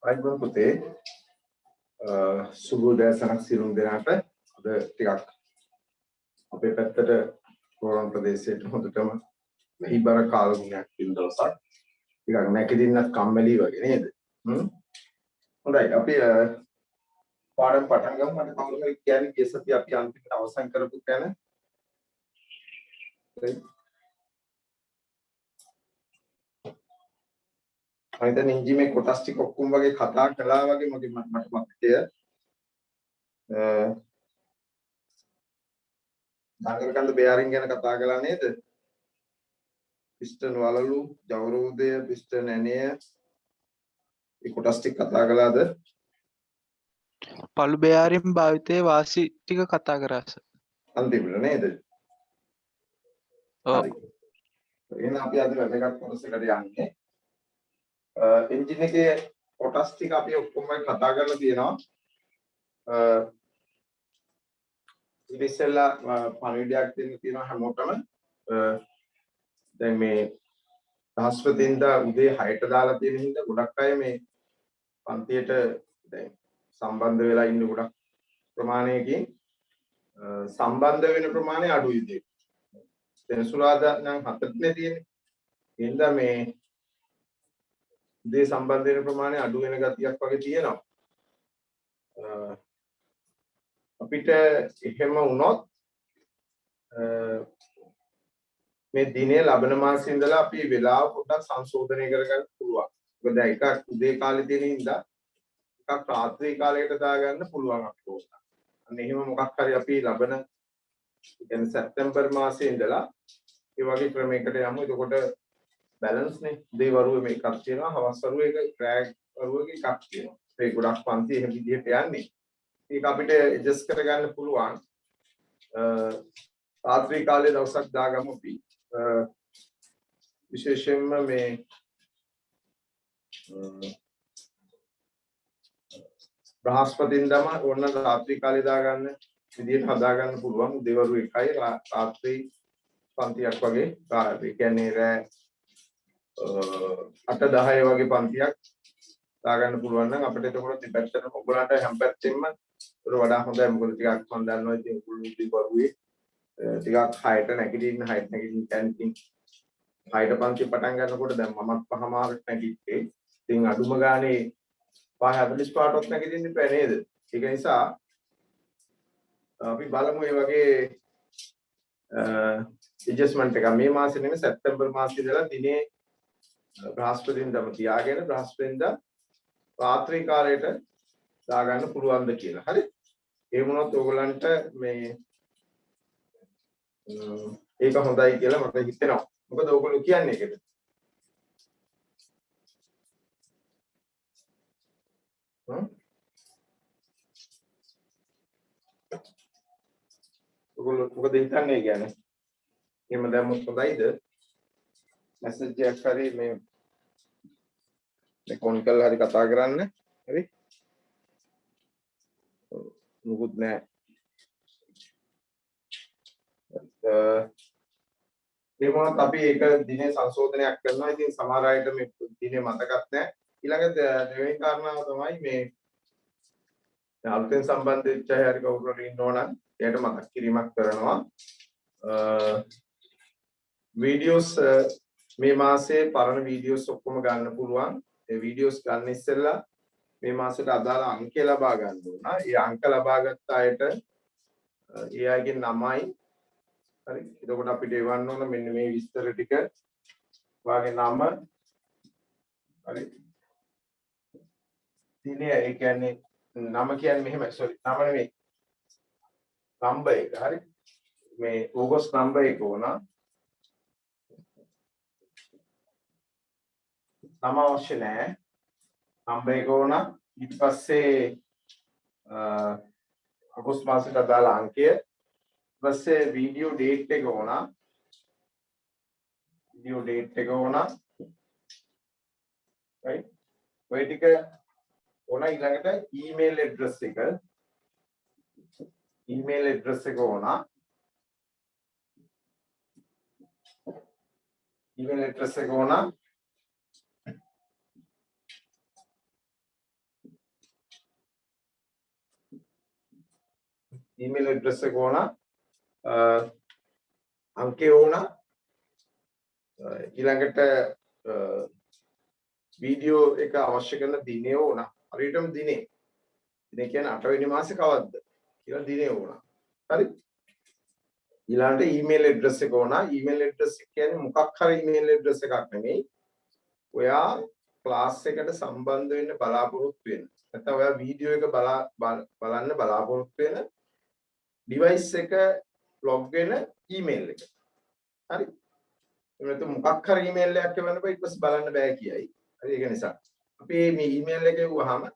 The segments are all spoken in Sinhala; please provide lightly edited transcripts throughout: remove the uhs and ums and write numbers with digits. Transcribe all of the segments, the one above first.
අයිබෝන් පුතේ සුබ උදෑසනක් සියලුම දෙනාට අද ටිකක් අපේ පැත්තට කොරෝනා ප්‍රදේශයට හොඳටම මෙහිබර කාලගුණයක් තිබුණ දවසක් ටිකක් නැගිටින්නත් කම්මැලි වගේ නේද හොඳයි අපි පාඩම් පටන් ගමු මට කවුරු හරි කියන්නේ ගිය සතිය අපි අන්තිමට අවසන් කරපු තැන අයිතන ඉන්ජිමේ කොටස් ටික ඔක්කොම වගේ කතා කළා වගේ මට මතකය දඟලකන්ද බෙයාරින් ගැන කතා කළා නේද පිස්ටන් වලලු ජවරෝදය පිස්ටන් ඇණය ඒ කොටස් ටික කතා කළාද පළු බෙයාරින් භාවිතයේ වාසි ටික කතා කරාස අන්තිමට නේද හරි එහෙනම් අපි අද වැදගත් කොටසකට යන්නේ එන්ජින් එකේ කොටස් ටික අපි ඔක්කොම කතා කරලා තියෙනවා ඉතින්සලා පණිවිඩයක් දෙන්න තියෙනවා හැමෝටම දැන් මේ දහස්වතින්දා උදේ 6ට දාලා තියෙන හින්දා ගොඩක් අය මේ පන්තියට දැන් සම්බන්ධ වෙලා ඉන්න ගොඩක් ප්‍රමාණයකින් සම්බන්ධ වෙන ප්‍රමාණය අඩුයි දෙයක්. සෙනසුරාදා නම් 7ටනේ තියෙන්නේ. හින්දා මේ උදේ සම්බන්ධ වෙන ප්‍රමාණය අඩු වෙන ගතියක් වගේ තියෙනවා. අපිට එහෙම වුණොත් මේ දිනේ ලබන මාසෙ ඉඳලා අපි වෙලාව පොඩ්ඩක් සංශෝධනය කරගන්න පුළුවන්. මොකද එකක් උදේ කාලේ තියෙන හින්දා එකක් රාත්‍රී කාලයකට දාගන්න පුළුවන් අපිට. අන්න එහෙම මොකක් හරි අපි ලබන කියන්නේ සැප්තැම්බර් මාසයේ ඉඳලා ඒ වගේ ක්‍රමයකට යමු. එතකොට බැලන්ස් නේ. උදේ වරුවේ මේකක් තියෙනවා, හවස් වරුවේ එක ට්‍රැක් වරුවේ එකක් තියෙනවා. ඒ ගොඩක් පන්ති එහෙම විදිහට යන්නේ. ඒක අපිට ඇඩ්ජස්ට් කරගන්න පුළුවන්. රාත්‍රී කාලේ දවසක් දාගමු අපි. විශේෂයෙන්ම මේ බ්‍රහස්පතින්දම ඕන රාත්‍රී කාලේ දාගන්න විදිහට හදාගන්න පුළුවන්. උදේවරු 1යි රාත්‍රී පන්තියක් වගේ. ඒ කියන්නේ රෑ 8-10 වගේ පන්තියක් දාගන්න පුළුවන් නම් අපිට එතකොට දෙපැත්තටම ඔයගලන්ට හැම පැත්තෙම වඩා හොඳයි. මොකද ටිකක් මම දන්නවා ඉතින් උදේවරුේ ටිකක් 6ට නැගිටින්න 6ට නැගිටින්න කැන්ටින් 6ට පන්ති පටන් ගන්නකොට දැන් මමත් 5:00ට නැගිට්ටේ. ඉතින් අඩුම ගානේ 5:45ට නැගිටින්න බෑ නේද? ඒක නිසා අපි බලමු මේ වගේ ඇඩ්ජස්ට්මන්ට් එක මේ මාසේ නෙමෙයි සැප්තැම්බර් මාසේ ඉඳලා දිනේ බ්‍රහස්පතින්දම තියාගෙන බ්‍රහස්පතින්දා රාත්‍රී කාලයට දාගන්න පුළුවන්ද කියලා. හරි? ඒ වුණොත් ඕගලන්ට මේ ඒක හොඳයි කියලා මට හිතෙනවා. මොකද ඕගොල්ලෝ කියන්නේ ඒකද? ඔයගොල්ලෝ මොකද හිතන්නේ කියන්නේ? එහෙම දැම්මොත් හොඳයිද? මැසේජ් එකක් හරි මේ කොන් කරලා හරි කතා කරන්න. හරි? මොකුත් නෑ. ඒ වුණත් අපි ඒක දිනේ සංශෝධනයක් කරනවා. ඉතින් සමහර අයට මේ දිනේ මතකත් නැහැ. ඊළඟ දෙවෙනි කාරණාව තමයි මේ අලුතෙන් සම්බන්ධ වෙච්ච අය හරි කවුරු හරි ඉන්නෝ නම් එයාට මතක් කිරීමක් කරනවා. වීඩියෝස් මේ මාසේ පරණ වීඩියෝස් ඔක්කොම ගන්න පුළුවන්. ඒ වීඩියෝස් ගන්න ඉස්සෙල්ලා මේ මාසෙට අදාළ අංකය ලබා ගන්න ඕන. ඒ අංක ලබාගත් අයට ඒ අයගේ නමයි හරි. එතකොට අපිට එවන්න ඕන මෙන්න මේ විස්තර ටික. වාගේ නම හරි. දිනේ ඒ කියන්නේ නම කියන්නේ මෙහෙම සෝරි නම නෙමෙයි. නම්බර් එක හරි. මේ ඕගොස් නම්බර් එක ඕන. නම අවශ්‍ය නැහැ. නම්බර් එක ඕන. ඊට පස්සේ අගෝස්තු මාසෙට අදාළ අංකය. ඊට පස්සේ වීඩියෝ ඩේට් එක ඕන. වීඩියෝ ඩේට් එක ඕන. right ඔය ටික ඕන. ඊළඟට ඊමේල් ඇඩ්‍රස් එක. ඊමේල් ඇඩ්‍රස් එක ඕන. ඊමේල් ඇඩ්‍රස් එක ඕන. ඊමේල් ඇඩ්‍රස් එක ඕන අංකය ඕන ඊළඟට වීඩියෝ එක අවශ්‍ය කරන දිනය ඕන හරියටම දිනේ කියන්නේ 8 වෙනි මාසේ කවද්ද කියලා දිනේ ඕන හරි ඊළඟට ඊමේල් ඇඩ්‍රස් එක ඕන ඊමේල් ඇඩ්‍රස් එක කියන්නේ මොකක් හරි ඊමේල් ඇඩ්‍රස් එකක් නෙමෙයි ඔයා ක්ලාස් එකට සම්බන්ධ වෙන්න බලාපොරොත්තු වෙන නැත්නම් ඔයා වීඩියෝ එක බලන්න බලාපොරොත්තු වෙන ඩිවයිස් එක ලොග් වෙන ඊමේල් එක හරි එහෙනම් මොකක් හරි ඊමේල් එකක් එවන්න බෑ ඊට පස්සේ බලන්න බෑ කියයි හරි ඒක නිසා අපි මේ ඊමේල් එක එවුවාම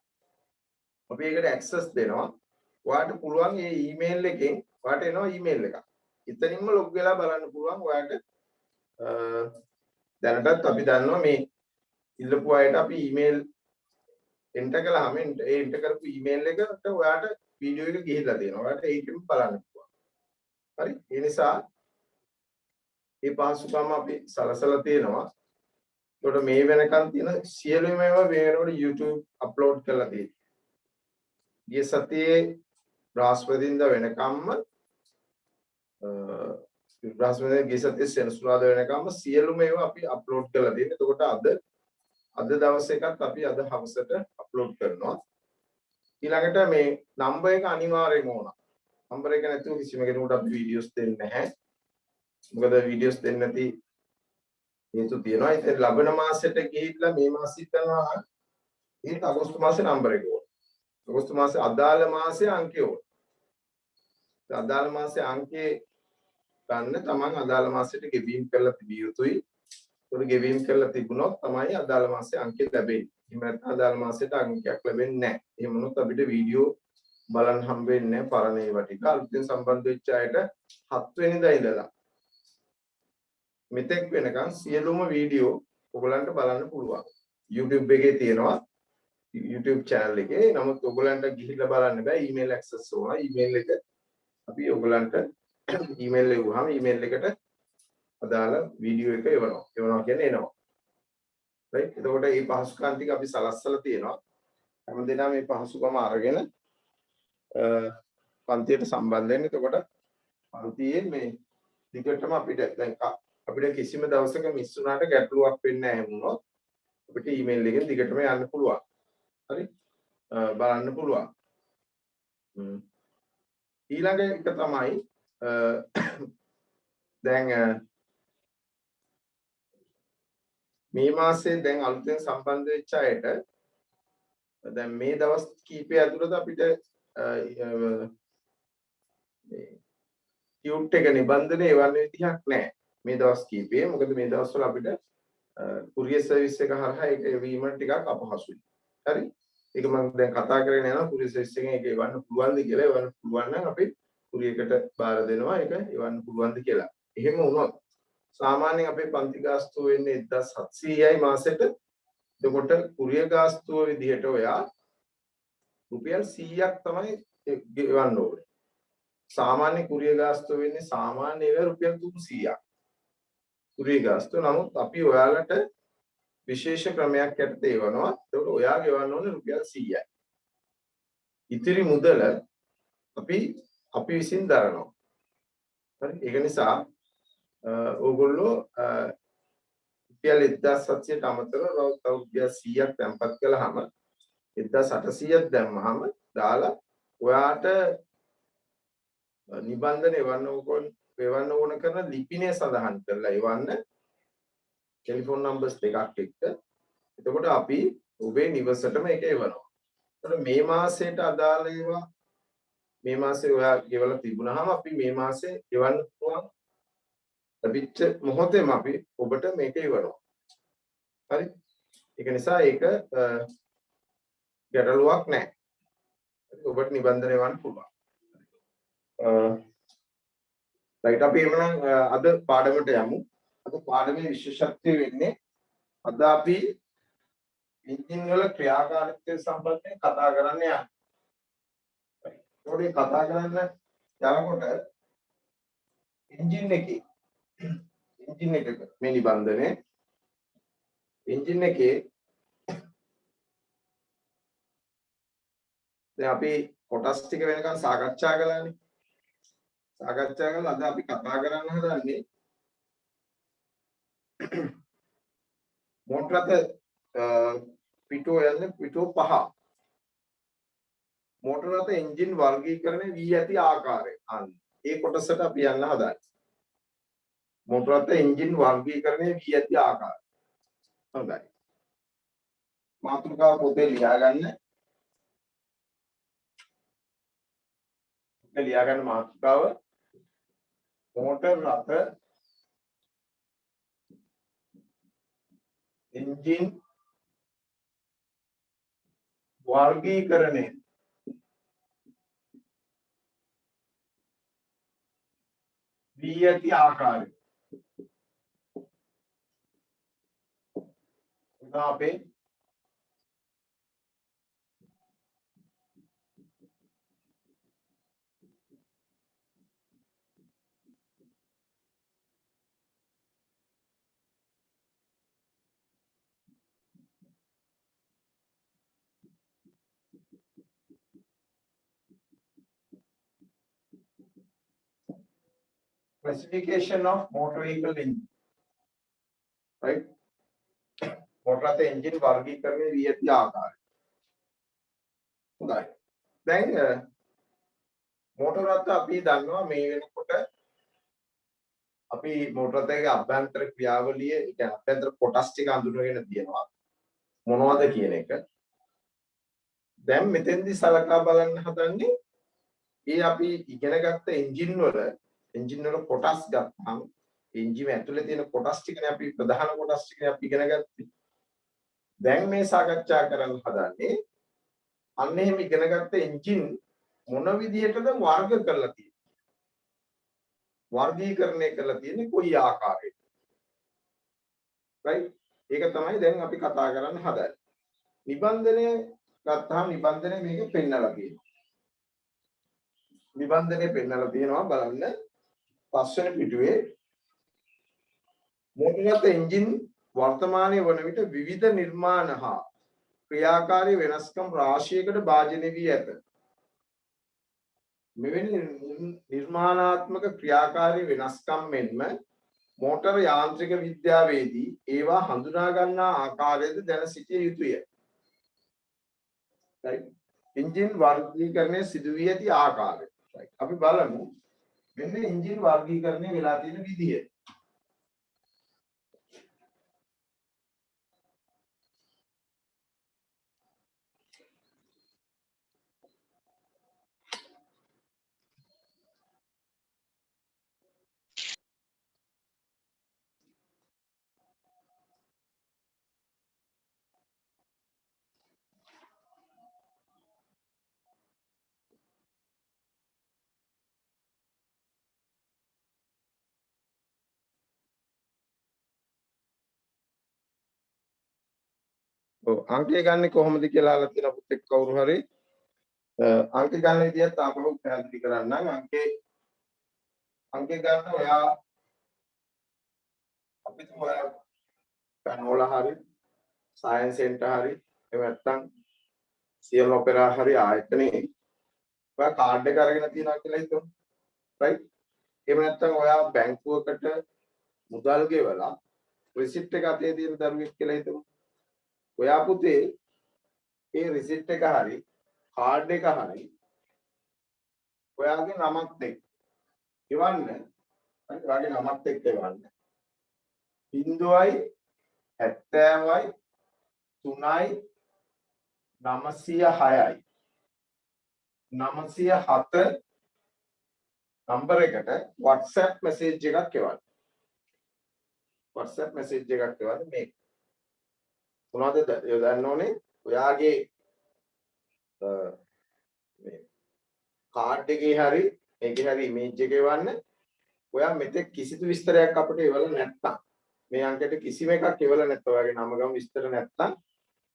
අපි ඒකට ඇක්සස් දෙනවා ඔයාලට පුළුවන් මේ ඊමේල් එකෙන් ඔයාලට එනවා ඊමේල් එකක් එතනින්ම ලොග් වෙලා බලන්න පුළුවන් ඔයාලට දැනටත් අපි දන්නවා මේ ඉල්ලපු අයට අපි ඊමේල් එන්ටර් කළාම ඒ එන්ටර් කරපු ඊමේල් එකට ඔයාලට වීඩියෝ එක ගිහිල්ලා තියෙනවා ඔයාලට ඒකෙම බලන්න පුළුවන් හරි ඒ නිසා මේ පහසුකම අපි සලසලා තියෙනවා ඒකට මේ වෙනකන් තියෙන සියලුම ඒවා වෙනකොට YouTube අප්ලෝඩ් කරලා තියෙනවා ගිය සතියේ බ්‍රහස්පතින්දා වෙනකම්ම බ්‍රහස්පතින්දා ගිය සතියේ සෙනසුරාදා වෙනකම්ම සියලුම ඒවා අපි අප්ලෝඩ් කරලා තියෙනවා එතකොට අද දවසේ එකත් අපි අද හවසට අප්ලෝඩ් කරනවා ඊළඟට මේ නම්බර් එක අනිවාර්යයෙන්ම ඕන නම්බර් එක නැතුව කිසිම කෙනෙකුට අපි වීඩියෝස් දෙන්නේ නැහැ මොකද වීඩියෝස් දෙන්නේ නැති හේතු තියෙනවා ඉතින් ලබන මාසෙට ගිහිල්ලා මේ මාසෙත් කරනවා ඒක අගෝස්තු මාසේ නම්බර් එක ඕන අගෝස්තු මාසේ අදාළ මාසේ අංකය ඕන අදාළ මාසේ අංකේ ගන්න තමන් අදාළ මාසෙට ගෙවීම් කරලා තිබිය යුතුයි ඒක ගෙවීම් කරලා තිබුණොත් තමයි අදාළ මාසේ අංකය ලැබෙන්නේ එහෙම නැත්නම් අදාළ මාසෙට අංකයක් ලැබෙන්නේ නැහැ එහෙම වුණොත් අපිට වීඩියෝ බලන්න හම්බ වෙන්නේ නැහැ පරණ ඒවා ටික අලුතෙන් සම්බන්ධ වෙච්ච අයට 7 වෙනිදා ඉඳලා මෙතෙක් වෙනකන් සියලුම වීඩියෝ ඔයගලන්ට බලන්න පුළුවන් YouTube එකේ තියෙනවා YouTube channel එකේ නමුත් ඔයගලන්ට ගිහිල්ලා බලන්න බෑ ඊමේල් ඇක්සස් ඕන ඊමේල් එක අපි ඔයගලන්ට ඊමේල් එවුවාම ඊමේල් එකට අදාළ වීඩියෝ එක එවනවා කියන්නේ එනවා රයිට් එතකොට මේ පහසුකම් ටික අපි සලස්සලා තියෙනවා හැමදේම මේ පහසුකම අරගෙන පන්තියට සම්බන්ධ වෙන්න එතකොට පන්තියේ මේ දිගටම අපිට දැන් අපිට කිසිම දවසක මිස් වුණාට ගැටලුවක් වෙන්නේ නැහැ වුණොත් අපිට ඊමේල් එකෙන් දිගටම යන්න පුළුවන්. හරි? බලන්න පුළුවන්. ඊළඟ එක තමයි දැන් මේ මාසේ දැන් අලුතෙන් සම්බන්ධ වෙච්ච අයට දැන් මේ දවස් කීපය ඇතුළත අපිට මේ ටියුට් එක නිබන්ධනය එවන්න විදිහක් නැහැ. මේ දවස් කීපේ මොකද මේ දවස්වල අපිට කුරියර් සර්විස් එක හරහා ඒක එවීම ටිකක් අපහසුයි. හරි? ඒක මම දැන් කතා කරගෙන යනවා කුරියර් සර්විස් එකෙන් ඒක එවන්න පුළුවන්ද කියලා එවන්න පුළුවන් නම් අපි කුරියරකට බාර දෙනවා ඒක එවන්න පුළුවන්ද කියලා. එහෙම වුණොත් සාමාන්‍යයෙන් අපේ පන්ති ගාස්තුව වෙන්නේ 1700යි මාසෙට. එතකොට කුරියර් ගාස්තුව විදිහට ඔයා රුපියල් 100ක් තමයි ගෙවන්න ඕනේ. සාමාන්‍ය කුරියර් ගාස්තුව වෙන්නේ සාමාන්‍ය ඒවා රුපියල් 300ක්. කුරියර් ගාස්තුව නමුත් අපි ඔයාලට විශේෂ ක්‍රමයක් යටතේ එවනවා. ඒකට ඔයා ගෙවන්න ඕනේ රුපියල් 100යි. ඉතිරි මුදල අපි විසින් දරනවා. හරි? ඒක නිසා ඕගොල්ලෝ රුපියල් 1700ට අමතරව තව රුපියල් 100ක් තැන්පත් කළාම 1800ක් දැම්මහම දාලා ඔයාට නිබන්ධන එවන්න ඕන කරන ලිපිනය සඳහන් කරලා එවන්න ටෙලිෆෝන් නම්බර්ස් දෙකක් එක්ක. එතකොට අපි ඔබේ නිවසටම ඒක එවනවා. එතකොට මේ මාසයට අදාළ ඒවා මේ මාසේ ඔයා ගෙවලා තිබුණාම අපි මේ මාසේ එවන්න පුළුවන්. ලැබිච්ච මොහොතේම අපි ඔබට මේක එවනවා. හරි? ඒක නිසා ඒක ගැටලුවක් නැහැ. ඔබට නිබන්ධන එවන්න පුළුවන්. රයිට් අපි එමනම් අද පාඩමට යමු. අද පාඩමේ විශේෂත්වය වෙන්නේ අද අපි එන්ජින් වල ක්‍රියාකාරීත්වය සම්බන්ධයෙන් කතා කරන්න යනවා. ඒකෝඩේ කතා කරන්න යනකොට එන්ජින් එකක මේ නිබන්ධනය එන්ජින් එකේ දැන් අපි කොටස් ටික වෙනකන් සාකච්ඡා කළානේ. සාකච්ඡා කරලා අද අපි කතා කරන්න හදන්නේ මෝටර රථ පිටෝ යන්නේ පිටෝ 5. මෝටර රථ එන්ජින් වර්ගීකරණය වී ඇති ආකාරය. අන්න ඒ කොටසට අපි යන්න හදන්නේ. මෝටර රථ එන්ජින් වර්ගීකරණය වී ඇති ආකාරය. හොඳයි. මාතෘකාව පොතේ ලියා ගන්න. ලියා ගන්න මාතෘකාව මෝටර රථ එන්ජින් වර්ගීකරණය වී ඇති ආකාරය. උදා අපේ classification of motor vehicle engine, right? motor රථ engine වර්ගීකරණය වී ඇති ආකාරය. හොඳයි. දැන් motor රථ අපි දන්නවා මේ වෙනකොට අපි motor රථයේ අභ්‍යන්තර ක්‍රියාවලිය, ඒ කියන්නේ අභ්‍යන්තර කොටස් ටික අඳුනගෙන තියෙනවා. මොනවද කියන එක. දැන් මෙතෙන්දි සලකා බලන්න හදන්නේ ඒ අපි ඉගෙනගත්ත එන්ජින් වල කොටස් ගත්තාම එන්ජින් ඇතුලේ තියෙන කොටස් ටිකනේ අපි ප්‍රධාන කොටස් ටිකනේ අපි ඉගෙන ගත්තේ. දැන් මේ සාකච්ඡා කරන්න හදන්නේ අන්න එහෙම ඉගෙනගත්ත එන්ජින් මොන විදිහටද වර්ග කරලා තියෙන්නේ. වර්ගීකරණය කරලා තියෙන්නේ කොයි ආකාරයකද? right? ඒක තමයි දැන් අපි කතා කරන්න හදන්නේ. නිබන්ධනය ගත්තාම නිබන්ධනය මේක පෙන්නලා තියෙනවා. නිබන්ධනය පෙන්නලා තියෙනවා බලන්න. පස්වෙනි පිටුවේ මෝටර රථ එන්ජින් වර්තමානයේ වන විට විවිධ නිර්මාණ හා ක්‍රියාකාරී වෙනස්කම් රාශියකට භාජනය වී ඇත. මෙවැනි නිර්මාණාත්මක ක්‍රියාකාරී වෙනස්කම් මෙන්ම මෝටර යාන්ත්‍රික විද්‍යාවේදී ඒවා හඳුනා ගන්නා ආකාරයද දැන සිටිය යුතුය. right? එන්ජින් වර්ගීකරණය සිදු වී ඇති ආකාරය. right? අපි බලමු මෙන්න එන්ජින් වර්ගීකරණය වෙලා තියෙන විදිය. ඔව් අංකය ගන්න කොහොමද කියලා අහලා තියෙන පුතෙක් කවුරු හරි අංක ගන්න විදියත් ආපහු පැහැදිලි කරන්නම්. අංකය ගන්න ඔයා අපි තුමු ඔයා පැනෝල හරි සයන්ස් සෙන්ටර් හරි එහෙම නැත්නම් සියල් ඔපෙරා හරි ආයතනයේ ඔයා කාඩ් එක අරගෙන තියනවා කියලා හිතමු. right? එහෙම නැත්නම් ඔයා බැංකුවකට මුදල් ගෙවලා රිසිට් එක අතේ තියෙන දරුවෙක් කියලා හිතමු. ඔයා පුතේ ඒ රිසිට් එක හරි කාඩ් එක හරි ඔයාගේ නමත් එක්ක එවන්න. හරි ඔයාගේ නමත් එක්ක එවන්න. 0යි 70යි 3යි 906යි 907 නම්බර එකට WhatsApp message එකක් එවන්න. WhatsApp message එකක් එවන්න මේ මොනවද දන්න ඕනේ ඔයාගේ මේ කාඩ් එකේ හරි මේකේ හරි ඉමේජ් එක එවන්න. ඔයා මෙතෙක් කිසිදු විස්තරයක් අපිට එවලා නැත්නම් මේ අංකයට කිසිම එකක් එවලා නැත්නම් ඔයාගේ නම ගම විස්තර නැත්නම්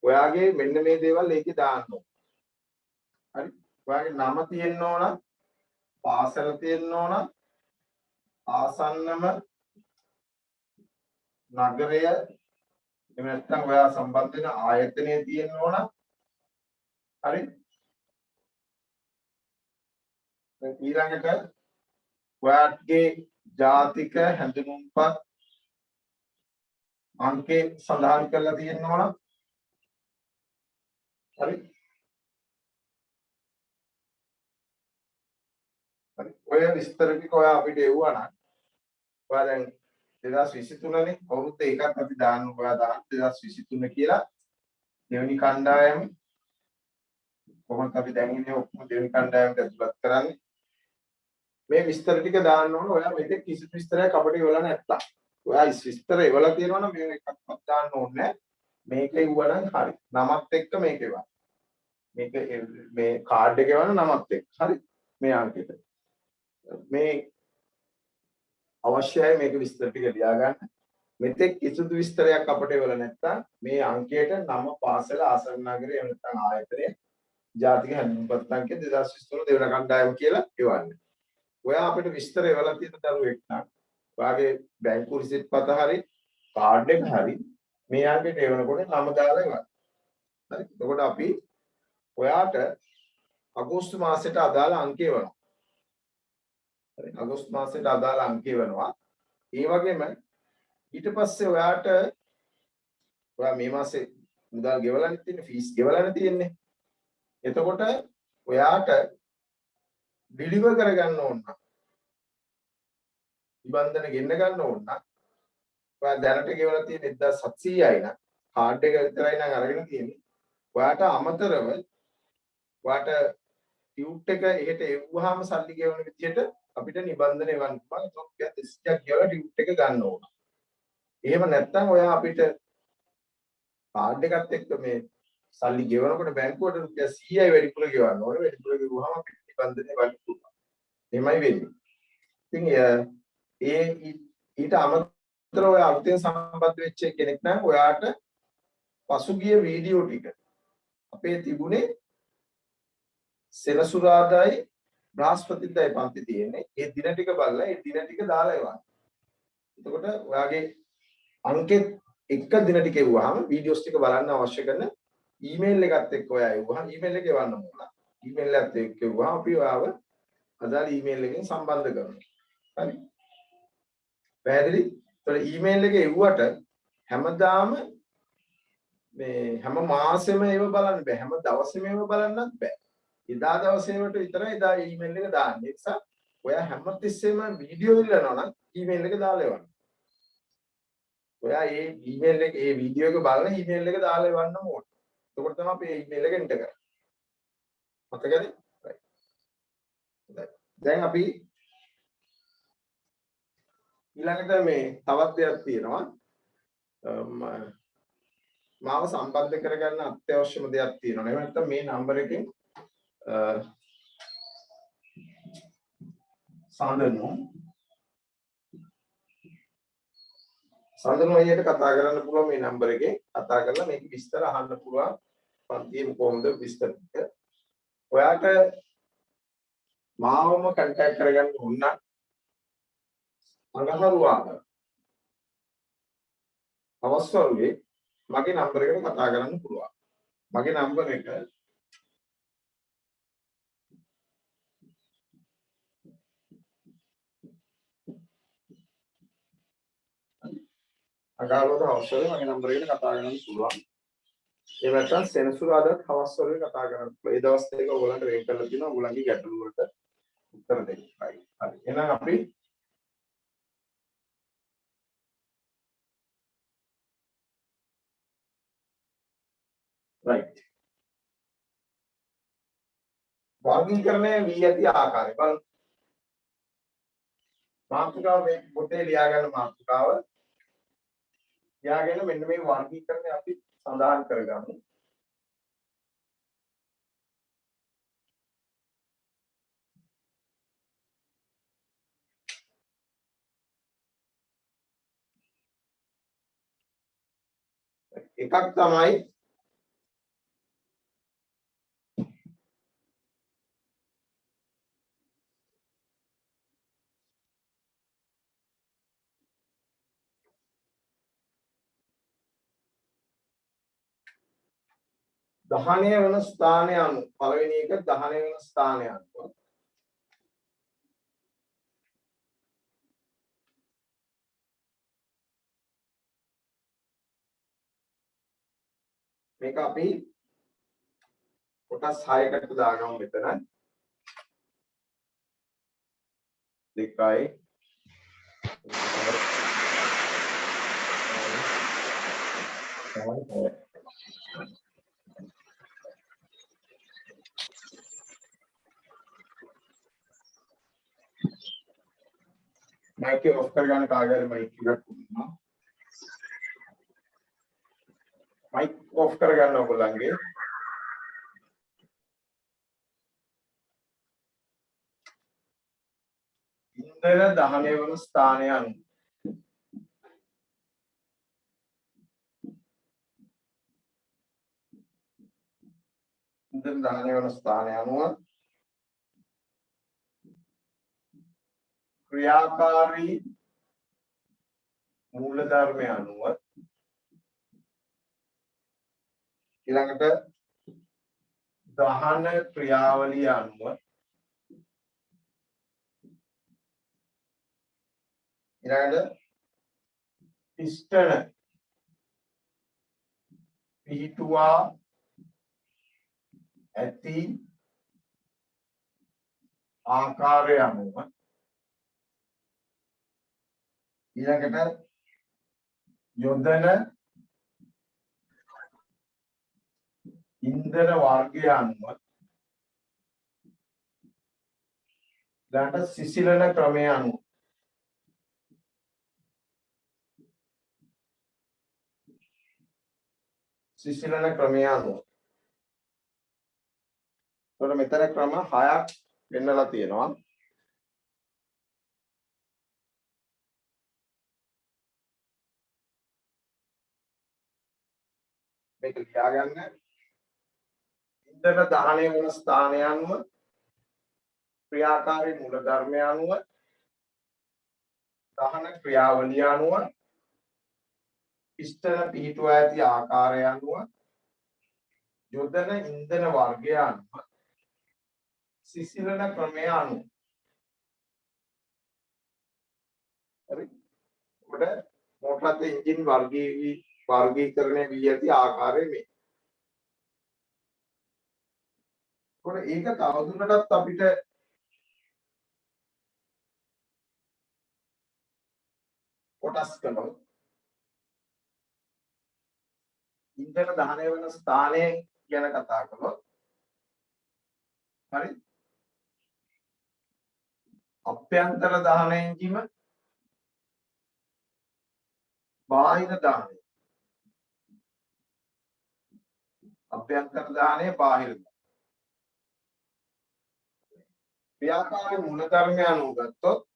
ඔයාගේ මෙන්න මේ දේවල් ඒකේ දාන්න ඕන. හරි ඔයාගේ නම තියෙන්න ඕන, පාසල තියෙන්න ඕන, ආසන්නම නගරය එහෙම නැත්නම් ඔයා සම්බන්ධ වෙන ආයතනය තියෙන්න ඕන. හරි ඊළඟට ඔයාගේ ජාතික හැඳුනුම්පත් අංකේ සඳහන් කරලා තියෙනවා නම් හරි. හරි. ඔය විස්තර ටික ඔයා අපිට එවුවා නම් ඔයා දැන් 2023 නේ අවුරුද්ද එකක් අපි දාන්න ඔයා දාන්න 2023 කියලා දෙවෙනි කණ්ඩායම කොහොමද අපි දැන් ඉන්නේ ඔක්කොම දෙවෙනි කණ්ඩායමට ඇතුළත් කරන්නේ මේ විස්තර ටික දාන්න ඕන ඔයා මෙතෙක් කිසිදු විස්තරයක් අපිට ඉවල නැත්තම් ඔයා විස්තර ඉවල තියෙනවා නම් මේ එකක්වත් දාන්න ඕනේ මේක ඉවුවා නම් හරි නමත් එක්ක මේක ඉවර මේක මේ කාඩ් එක එවන නමත් එක්ක හරි මේ අංකෙට මේ අවශ්‍යයි මේක විස්තර ටික ලියා ගන්න මෙතෙක් කිසිදු විස්තරයක් අපිට ඉවල නැත්තම් මේ අංකයට නම පාසල ආසන්න නගරය එහෙම නැත්නම් ආයතනය ජාතික හැඳුනුම්පත් අංකය 2023 දෙවන කණ්ඩායම කියලා එවන්නේ ඔයා අපිට විස්තර එවලා තියෙන දරුවෙක් නම් ඔයාගේ බැංකු රිසිට් පත හරි කාඩ් එක හරි මේ අංකයට එවනකොට නම දාලා ඉවරයි. හරි. එතකොට අපි ඔයාට අගෝස්තු මාසෙට අදාළ අංකය එවනවා. හරි. අගෝස්තු මාසෙට අදාළ අංකය එවනවා. ඒ වගේම ඊට පස්සේ ඔයාට ඔයා මේ මාසේ මුදල් ගෙවලානේ තියෙන්නේ ෆීස් ගෙවලානේ තියෙන්නේ. එතකොට ඔයාට ඩිලිවර් කරගන්න ඕන නම් නිබන්ධන ගෙන්න ගන්න ඕන නම් ඔයා දැනට ගෙවලා තියෙන 1700යි නම් කාඩ් එක විතරයි නම් අරගෙන තියෙන්නේ ඔයාට අමතරව ඔයාට ටියුට් එක එහෙට එව්වහම සල්ලි ගෙවන විදිහට අපිට නිබන්ධන එවන්න පුළුවන් ඒක 200ක් ගෙවලා ටියුට් එක ගන්න ඕන. එහෙම නැත්නම් ඔයා අපිට කාඩ් එකත් එක්ක මේ සල්ලි ගෙවනකොට බැංකුවට රුපියල් 100යි වැඩිපුර ගෙවන්න ඕනේ. වැඩිපුර ගෙවුවහම අපිට නිබන්ධනය වන්න පුළුවන්. එහෙමයි වෙන්නේ. ඉතින් ඊට අමතරව ඔය අලුතෙන් සම්බන්ධ වෙච්ච කෙනෙක් නම් ඔයාට පසුගිය වීඩියෝ ටික අපේ තිබුණේ සෙනසුරාදායි බ්‍රහස්පතින්දායි පන්ති තියෙන්නේ. ඒ දින ටික බලලා ඒ දින ටික දාලා එවන්න. එතකොට ඔයාගේ අංකෙත් එක දින ටික එවුවාම වීඩියෝස් ටික බලන්න අවශ්‍ය කරන ඊමේල් එකත් එක්ක ඔයා එවුවාම ඊමේල් එක එවන්න ඕන. ඊමේල් එකත් එක්ක එවුවාම අපි ඔයාව අදාළ ඊමේල් එකෙන් සම්බන්ධ කරනවා. හරි. පැහැදිලි? ඒතකොට ඊමේල් එක එව්වට හැමදාම මේ හැම මාසෙම ඒව බලන්න බෑ. හැම දවසෙම ඒව බලන්නත් බෑ. එදා දවසේකට විතරයි එදා ඊමේල් එක දාන්න. ඒ නිසා ඔයා හැමතිස්සෙම වීඩියෝ ඉල්ලනවා නම් ඊමේල් එක දාලා එවන්න. ඔයා මේ ඊමේල් එක මේ වීඩියෝ එක බලන ඊමේල් එක දාලා එවන්න ඕනේ. එතකොට තමයි අපි මේ ඊමේල් එක එන්ටර් කරන්නේ. මතකද? right. දැන් අපි ඊළඟට මේ තවත් දෙයක් තියෙනවා. මාව සම්බන්ධ කරගන්න අත්‍යවශ්‍යම දෙයක් තියෙනවා. එහෙම නැත්නම් මේ නම්බර එකෙන් සඳනු අයියට කතා කරන්න පුළුවන් මේ නම්බර එකේ කතා කරලා මේක විස්තර අහන්න පුළුවන්. පන්තියේ කොහොමද විස්තර ටික. ඔයාට මාවම කන්ටැක්ට් කරගන්න ඕන නම් අඟහරුවාද අවස්වරුවේ මගේ නම්බර එකට කතා කරන්න පුළුවන්. මගේ නම්බර එක අඟහරුවාද අවස්වරුවේ මගේ නම්බර එකට කතා කරන්න පුළුවන්. ඒ නැත්නම් සෙනසුරාදාත් අවස්වරුවේ කතා කරන්න පුළුවන්. ඒ දවස් දෙක ඔයගලන්ට වෙන් කරලා තියෙනවා ඔයගලන්ගේ ගැටලු වලට උත්තර දෙන්න. හරි. එහෙනම් අපි right වර්ගීකරණය වී ඇති ආකාරය බලන්න. මාතෘකාව මේ පොතේ ලියා ගන්න මාතෘකාව ලියාගෙන මෙන්න මේ වර්ගීකරණය අපි සඳහන් කරගමු. එකක් තමයි දහනය වෙන ස්ථානය අනුව පළවෙනි එක දහනය වෙන ස්ථානය අනුව මේක අපි කොටස් 6කට දාගමු මෙතන. 2යි माइक ऑफ करගන්න කාගාරේ මයික් එකක් වුණා. මයික් ඔෆ් කරගන්න ඔයගොල්ලන්ගේ. ඉන්ධන දහනය වන ස්ථානය අනුව ඉන්ධන දහනය වන ස්ථානය අනුව ක්‍රියාකාරී මූලධර්මය අනුව ඊළඟට දහන ක්‍රියාවලිය අනුව ඊළඟට පිස්ටන පිහිටුවා ඇති ආකාරය අනුව ඊළඟට යොදන ඉන්ධන වර්ගය අනුව ඊළඟට සිසිලන ක්‍රමය අනුව සිසිලන ක්‍රමය අනුව එතකොට මෙතන ක්‍රම 6ක් වෙන්නලා තියෙනවා. මේක ලියාගන්න. ඉන්ධන දහනය වන ස්ථානය අනුව ක්‍රියාකාරී මූලධර්මය අනුව දහන ක්‍රියාවලිය අනුව පිස්ටන පිහිටුවා ඇති ආකාරය අනුව යොදන ඉන්ධන වර්ගය අනුව සිසිලන ක්‍රමය අනුව හරි. උඩ මොකක්ද එන්ජින් වර්ගීකරණය වී ඇති ආකාරය මේ. උඩ ඒක තවදුරටත් අපිට කොටස් කරනවා. ඉන්ධන දහනය වෙන ස්ථානය ගැන කතා කළොත් හරි. අභ්‍යන්තර දහන එන්ජිම බාහිර දහනය. අභ්‍යන්තර දහනය බාහිර දහනය. ක්‍රියාකාරී මූලධර්මය අනුව ගත්තොත්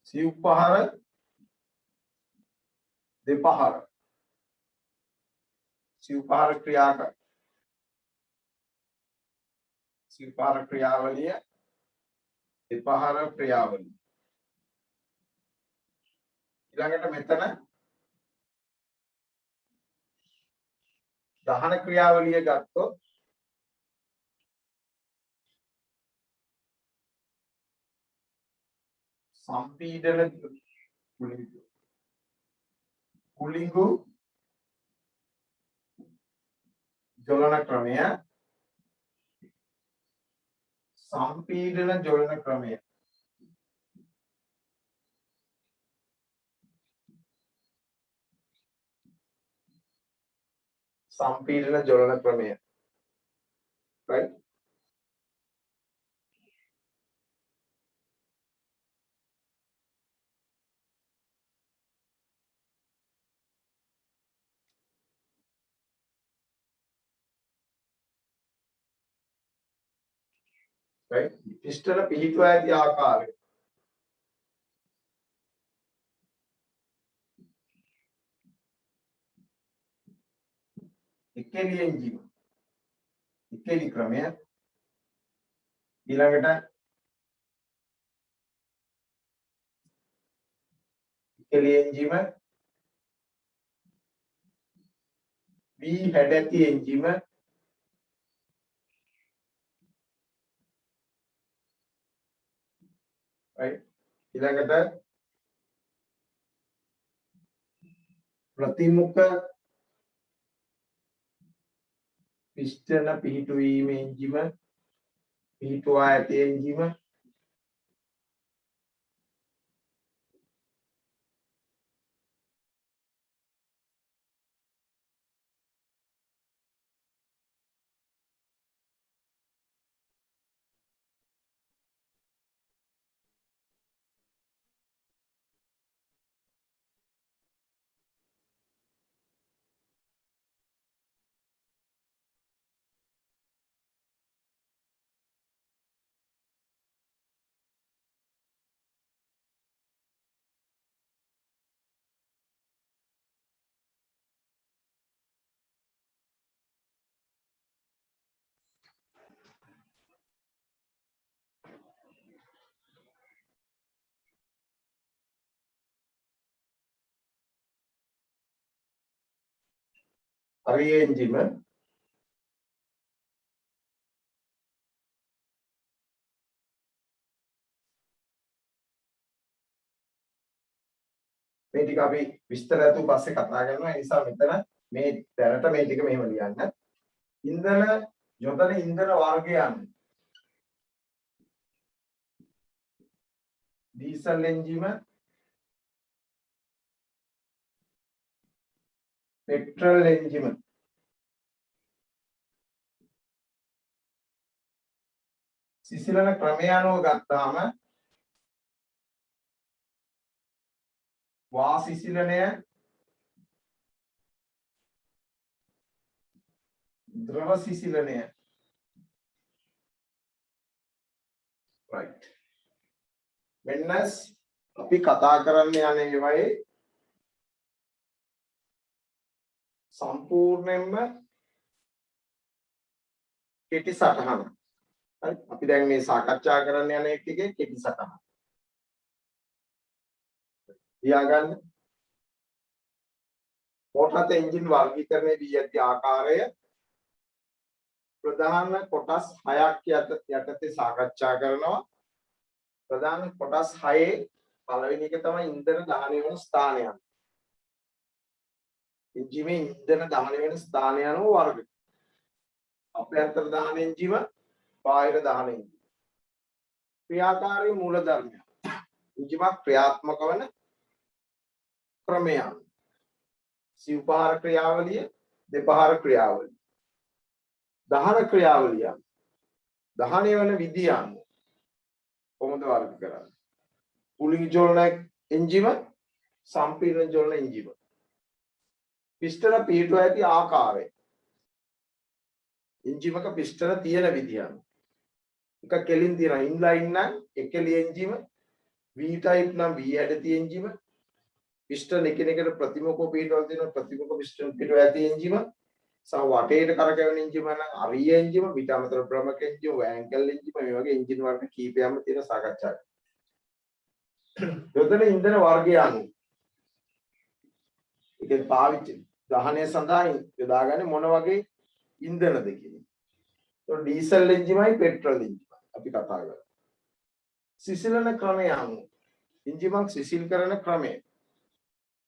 සිව්පහර දෙපහර සිව්පහර ක්‍රියාවලිය දෙපහර ක්‍රියාවලිය ඊළඟට මෙතන දහන ක්‍රියාවලිය ගත්තොත් සම්පීඩන කුලිඟු ජලන ක්‍රමය සම්පීඩන ජලන ක්‍රමය සම්පීඩන ජලන ක්‍රමය right. right. පිස්ටන පිහිටුවා ඇති ආකාරය එකෙලි එන්ජිම එකෙලි ක්‍රමය ඊළඟට එකෙලි එන්ජිම වී හැඩැති එන්ජිම right ඊළඟට ප්‍රතිමුඛ පිස්ටන පිහිටුවීම එන්ජිම පිහිටුවා ඇති එන්ජිම හරි එන්ජිම මේ ටික අපි විස්තර අතු පස්සේ කතා කරනවා. ඒ නිසා මෙතන මේ දැනට මේ ටික මෙහෙම ලියන්න. ඉන්ධන යොදන ඉන්ධන වර්ගයන් ඩීසල් එන්ජිම, පෙට්‍රල් එන්ජිම, සිසිලන ක්‍රමය අනුව ගත්තාම වාසිසිලනය, ද්‍රව සිසිලනය, right වෙනස් අපි කතා කරන්න යන ඒවායේ සම්පූර්ණයෙන්ම කෙටි සටහන. හරි අපි දැන් මේ සාකච්ඡා කරන්න යන එකේ කෙටි සටහන. තියාගන්න. මොටර් එන්ජින් වර්ගීකරණය දී ඇති ආකාරය ප්‍රධාන කොටස් 6ක් යටතේ සාකච්ඡා කරනවා. ප්‍රධාන කොටස් 6 පළවෙනි එක තමයි ඉන්ධන දහනය වෙන ස්ථානය. එන්ජිමේ ඉන්ධන දහනය වෙන ස්ථානය අනුව වර්ග. අභ්‍යන්තර දහන එන්ජිම, බාහිර දහන එන්ජිම. ක්‍රියාකාරී මූලධර්මය. එන්ජිමක් ක්‍රියාත්මක වන ක්‍රමය. සිව්පහර ක්‍රියාවලිය, දෙපහර ක්‍රියාවලිය. දහන ක්‍රියාවලිය. දහනය වන විදිය අනුව කොහොමද වර්ග කරන්නේ? පුලිං ජොලන එන්ජිම, සම්පීඩන ජොලන එන්ජිම. පිස්ටන පිහිටුවා ඇති ආකාරය. එන්ජිමක පිස්ටන තියෙන විදිය අනුව. එක කෙලින් තියෙන ඉන්ලයින් නම් එකලි එන්ජිම, V type නම් V හැඩති එන්ජිම, පිස්ටන එකිනෙකට ප්‍රතිමුඛව පිහිටවල තියෙන ප්‍රතිමුඛ පිස්ටන පිහිටුවා ඇති එන්ජිම, සහ වටේට කරකැවෙන එන්ජිම නම් අරිය එන්ජිම, පිට අමතර ප්‍රමුඛ එන්ජිම, වෑන්කල් එන්ජිම, මේ වගේ එන්ජින් වර්ග කීපයක්ම තියෙන සාකච්ඡාවක්. යොදන ඉන්ධන වර්ගය අනුව ඒකේ පාවිච්චි දහනය සඳහා යොදාගන්නේ මොන වගේ ඉන්ධනද කියන්නේ. ඒක ඩීසල් එන්ජිමයි පෙට්‍රල් එන්ජිමයි අපි කතා කරා. සිසිලන ක්‍රමය අනුව එන්ජිමක් සිසිල් කරන ක්‍රමය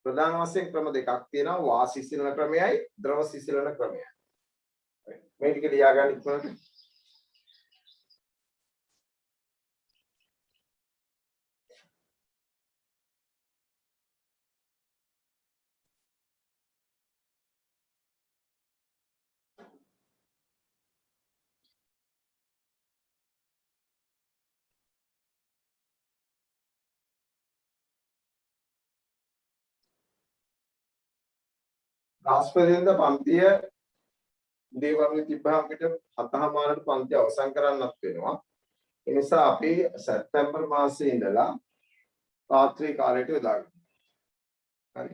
ප්‍රධාන වශයෙන් ක්‍රම දෙකක් තියෙනවා. වා සිසිලන ක්‍රමයයි ද්‍රව සිසිලන ක්‍රමයයි. මේ ටික ලියා ගන්න ඉක්මනට. රාස්පදෙන්ද පන්තිය උදේ වරුවේ තිබ්බහම අපිට 7:00 පන්තිය අවසන් කරන්නත් වෙනවා. ඒ නිසා අපි සැප්තැම්බර් මාසයේ ඉඳලා රාත්‍රී කාලයට යොදාගන්න. හරි.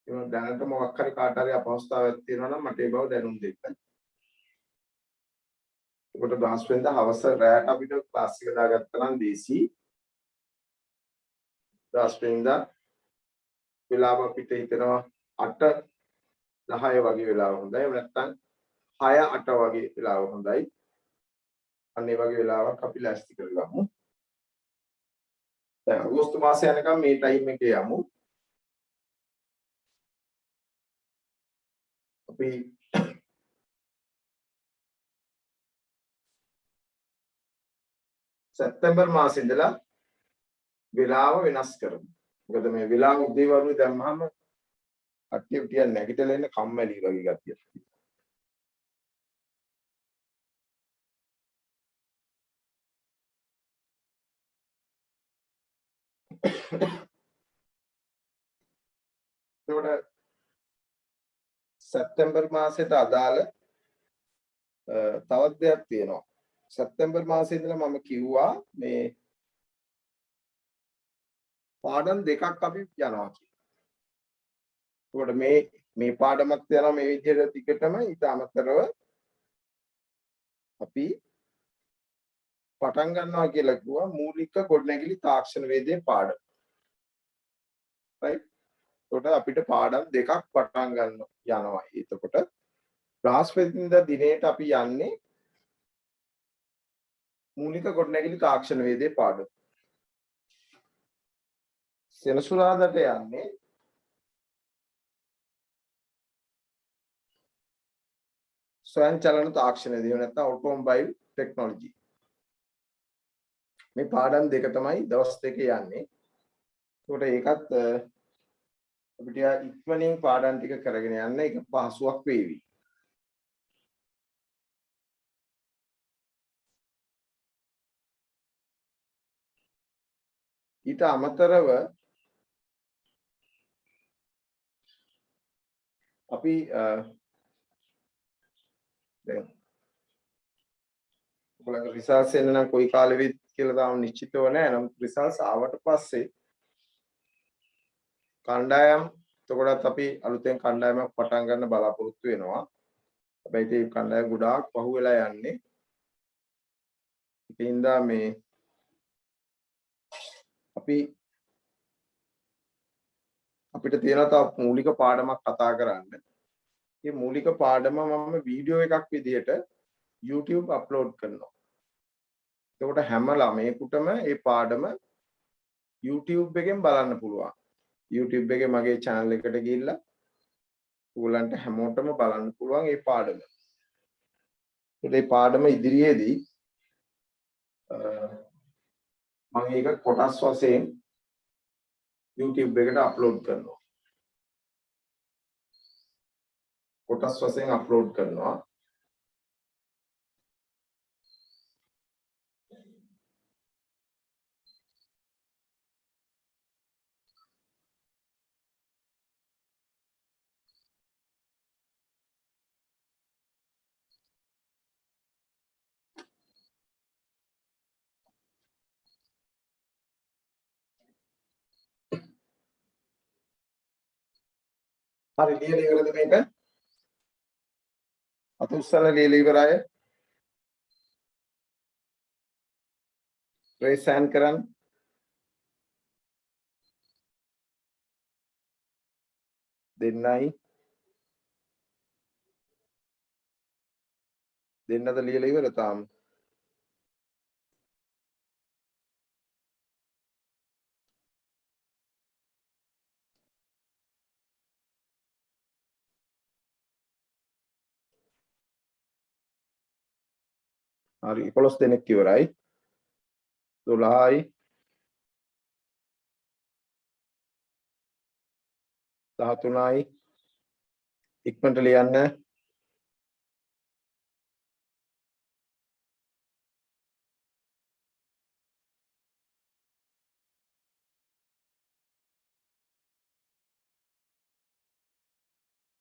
ඒක දැනට මොකක් හරි කාට හරි අපහසුතාවයක් තියෙනවා නම් මට ඒ බව දැනුම් දෙන්න. ඒකට බ්‍රහස්පතින්ද හවස රැයට අපිට ක්ලාස් එක දාගත්තා නම් දේසි. බ්‍රහස්පතින්ද වෙලාව අපිට හිතනවා 8:10 වගේ වෙලාව හොඳයි. නැත්නම් 6:08 වගේ වෙලාව හොඳයි. අන්න ඒ වගේ වෙලාවක් අපි ලෑස්ති කරගමු. දැන් අගෝස්තු මාසය යනකම් මේ ටයිම් එකේ යමු. අපි සැප්තැම්බර් මාසෙ ඉඳලා වෙලාව වෙනස් කරමු. මොකද මේ වෙලාව උදේ වරුවේ දැම්මහම කට්ටිය ටිකක් නැගිටලා ඉන්න කම්මැලි වගේ ගතියක්. ඒකට සැප්තැම්බර් මාසෙට අදාළ තවත් දෙයක් තියෙනවා. සැප්තැම්බර් මාසයේ ඉඳලා මම කිව්වා මේ පාඩම් දෙකක් අපි යනවා කියලා. ඒකට මේ පාඩමක් යනවා මේ විදිහට ටිකටම ඊට අමතරව අපි පටන් ගන්නවා කියලා කිව්වා මූලික ගොඩනැගිලි තාක්ෂණ වේදයේ පාඩම. right? ඒකට අපිට පාඩම් දෙකක් පටන් ගන්න යනවා. එතකොට බ්‍රහස්පතින්දා දිනේට අපි යන්නේ මූලික ගොඩනැගිලි තාක්ෂණ වේදයේ පාඩම. සෙනසුරාදාට යන්නේ ස්වයංචලන තාක්ෂණ වේදය නැත්නම් ඔටෝමොබයිල් ටෙක්නොලොජි. මේ පාඩම් දෙක තමයි දවස් දෙකේ යන්නේ. ඒකට ඒකත් අපිට ඉක්මනින් පාඩම් ටික කරගෙන යන්න ඒක පහසුවක් වේවි. ඊට අමතරව අපි දැන් ඔයගොල්ලන්ගේ රිසර්ච් එන්න නම් කොයි කාලෙ වෙයිද කියලා තාම නිශ්චිතව නැහැ. නම් රිසර්ච් ආවට පස්සේ කණ්ඩායම් එතකොටත් අපි අලුතෙන් කණ්ඩායමක් පටන් ගන්න බලාපොරොත්තු වෙනවා. හැබැයි ඒ කණ්ඩායම ගොඩාක් පහු වෙලා යන්නේ. ඒකින්ද මේ අපිට තියෙන තව මූලික පාඩමක් කතා කරන්න. මේ මූලික පාඩම මම වීඩියෝ එකක් විදිහට YouTube අප්ලෝඩ් කරනවා. එතකොට හැම ළමයෙකුටම මේ පාඩම YouTube එකෙන් බලන්න පුළුවන්. YouTube එකේ මගේ channel එකට ගිහිල්ලා ඔයගලන්ට හැමෝටම බලන්න පුළුවන් මේ පාඩම. මේ පාඩම ඉදිරියේදී මම ඒක කොටස් වශයෙන් YouTube එකට අප්ලෝඩ් කරනවා. කොටස් වශයෙන් අප්ලෝඩ් කරනවා. හරි ලියලා ඉවරද මේක? අත උස්සලා ලියලා ඉවරයි. රේස් හෑන්ඩ් කරන්න. දෙන්නයි. දෙන්නද ලියලා ඉවර තාම? හරි 11 දෙනෙක් ඉවරයි. 12යි 13යි ඉක්මනට ලියන්න.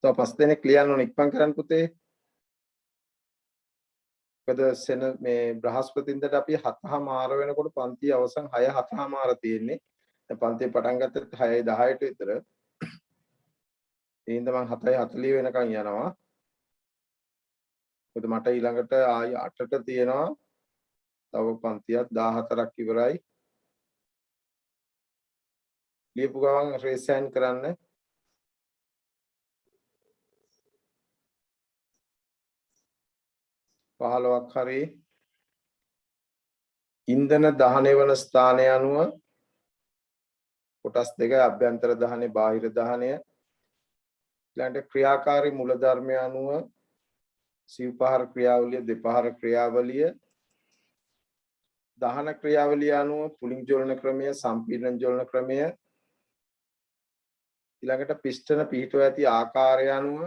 තව 5 දෙනෙක් ලියන්න ඕන ඉක්මන් කරන්න පුතේ. මොකද මේ බ්‍රහස්පතින්දට අපි 7:00 වෙනකොට පන්ති අවසන් 6:00 තියෙන්නේ. දැන් පන්තිය පටන් ගත්තත් 6:10ට විතර. ඒ හින්දා මම 7:40 වෙනකන් යනවා. මොකද මට ඊළඟට ආයි 8ට තියෙනවා. තව පන්තියක් 14ක් ඉවරයි. ලියපු ගමන් රේස් හෑන්ඩ් කරන්න. පහළොවක් හරි ඉන්ධන දහනය වන ස්ථානය අනුව කොටස් දෙකයි අභ්‍යන්තර දහනය බාහිර දහනය. ඊළඟට ක්‍රියාකාරී මූලධර්මය අනුව සිව්පහර ක්‍රියාවලිය දෙපහර ක්‍රියාවලිය දහන ක්‍රියාවලිය අනුව පුලිං ජොලන ක්‍රමය සම්පීඩන ජොලන ක්‍රමය ඊළඟට පිස්ටන පිහිටුව ඇති ආකාරය අනුව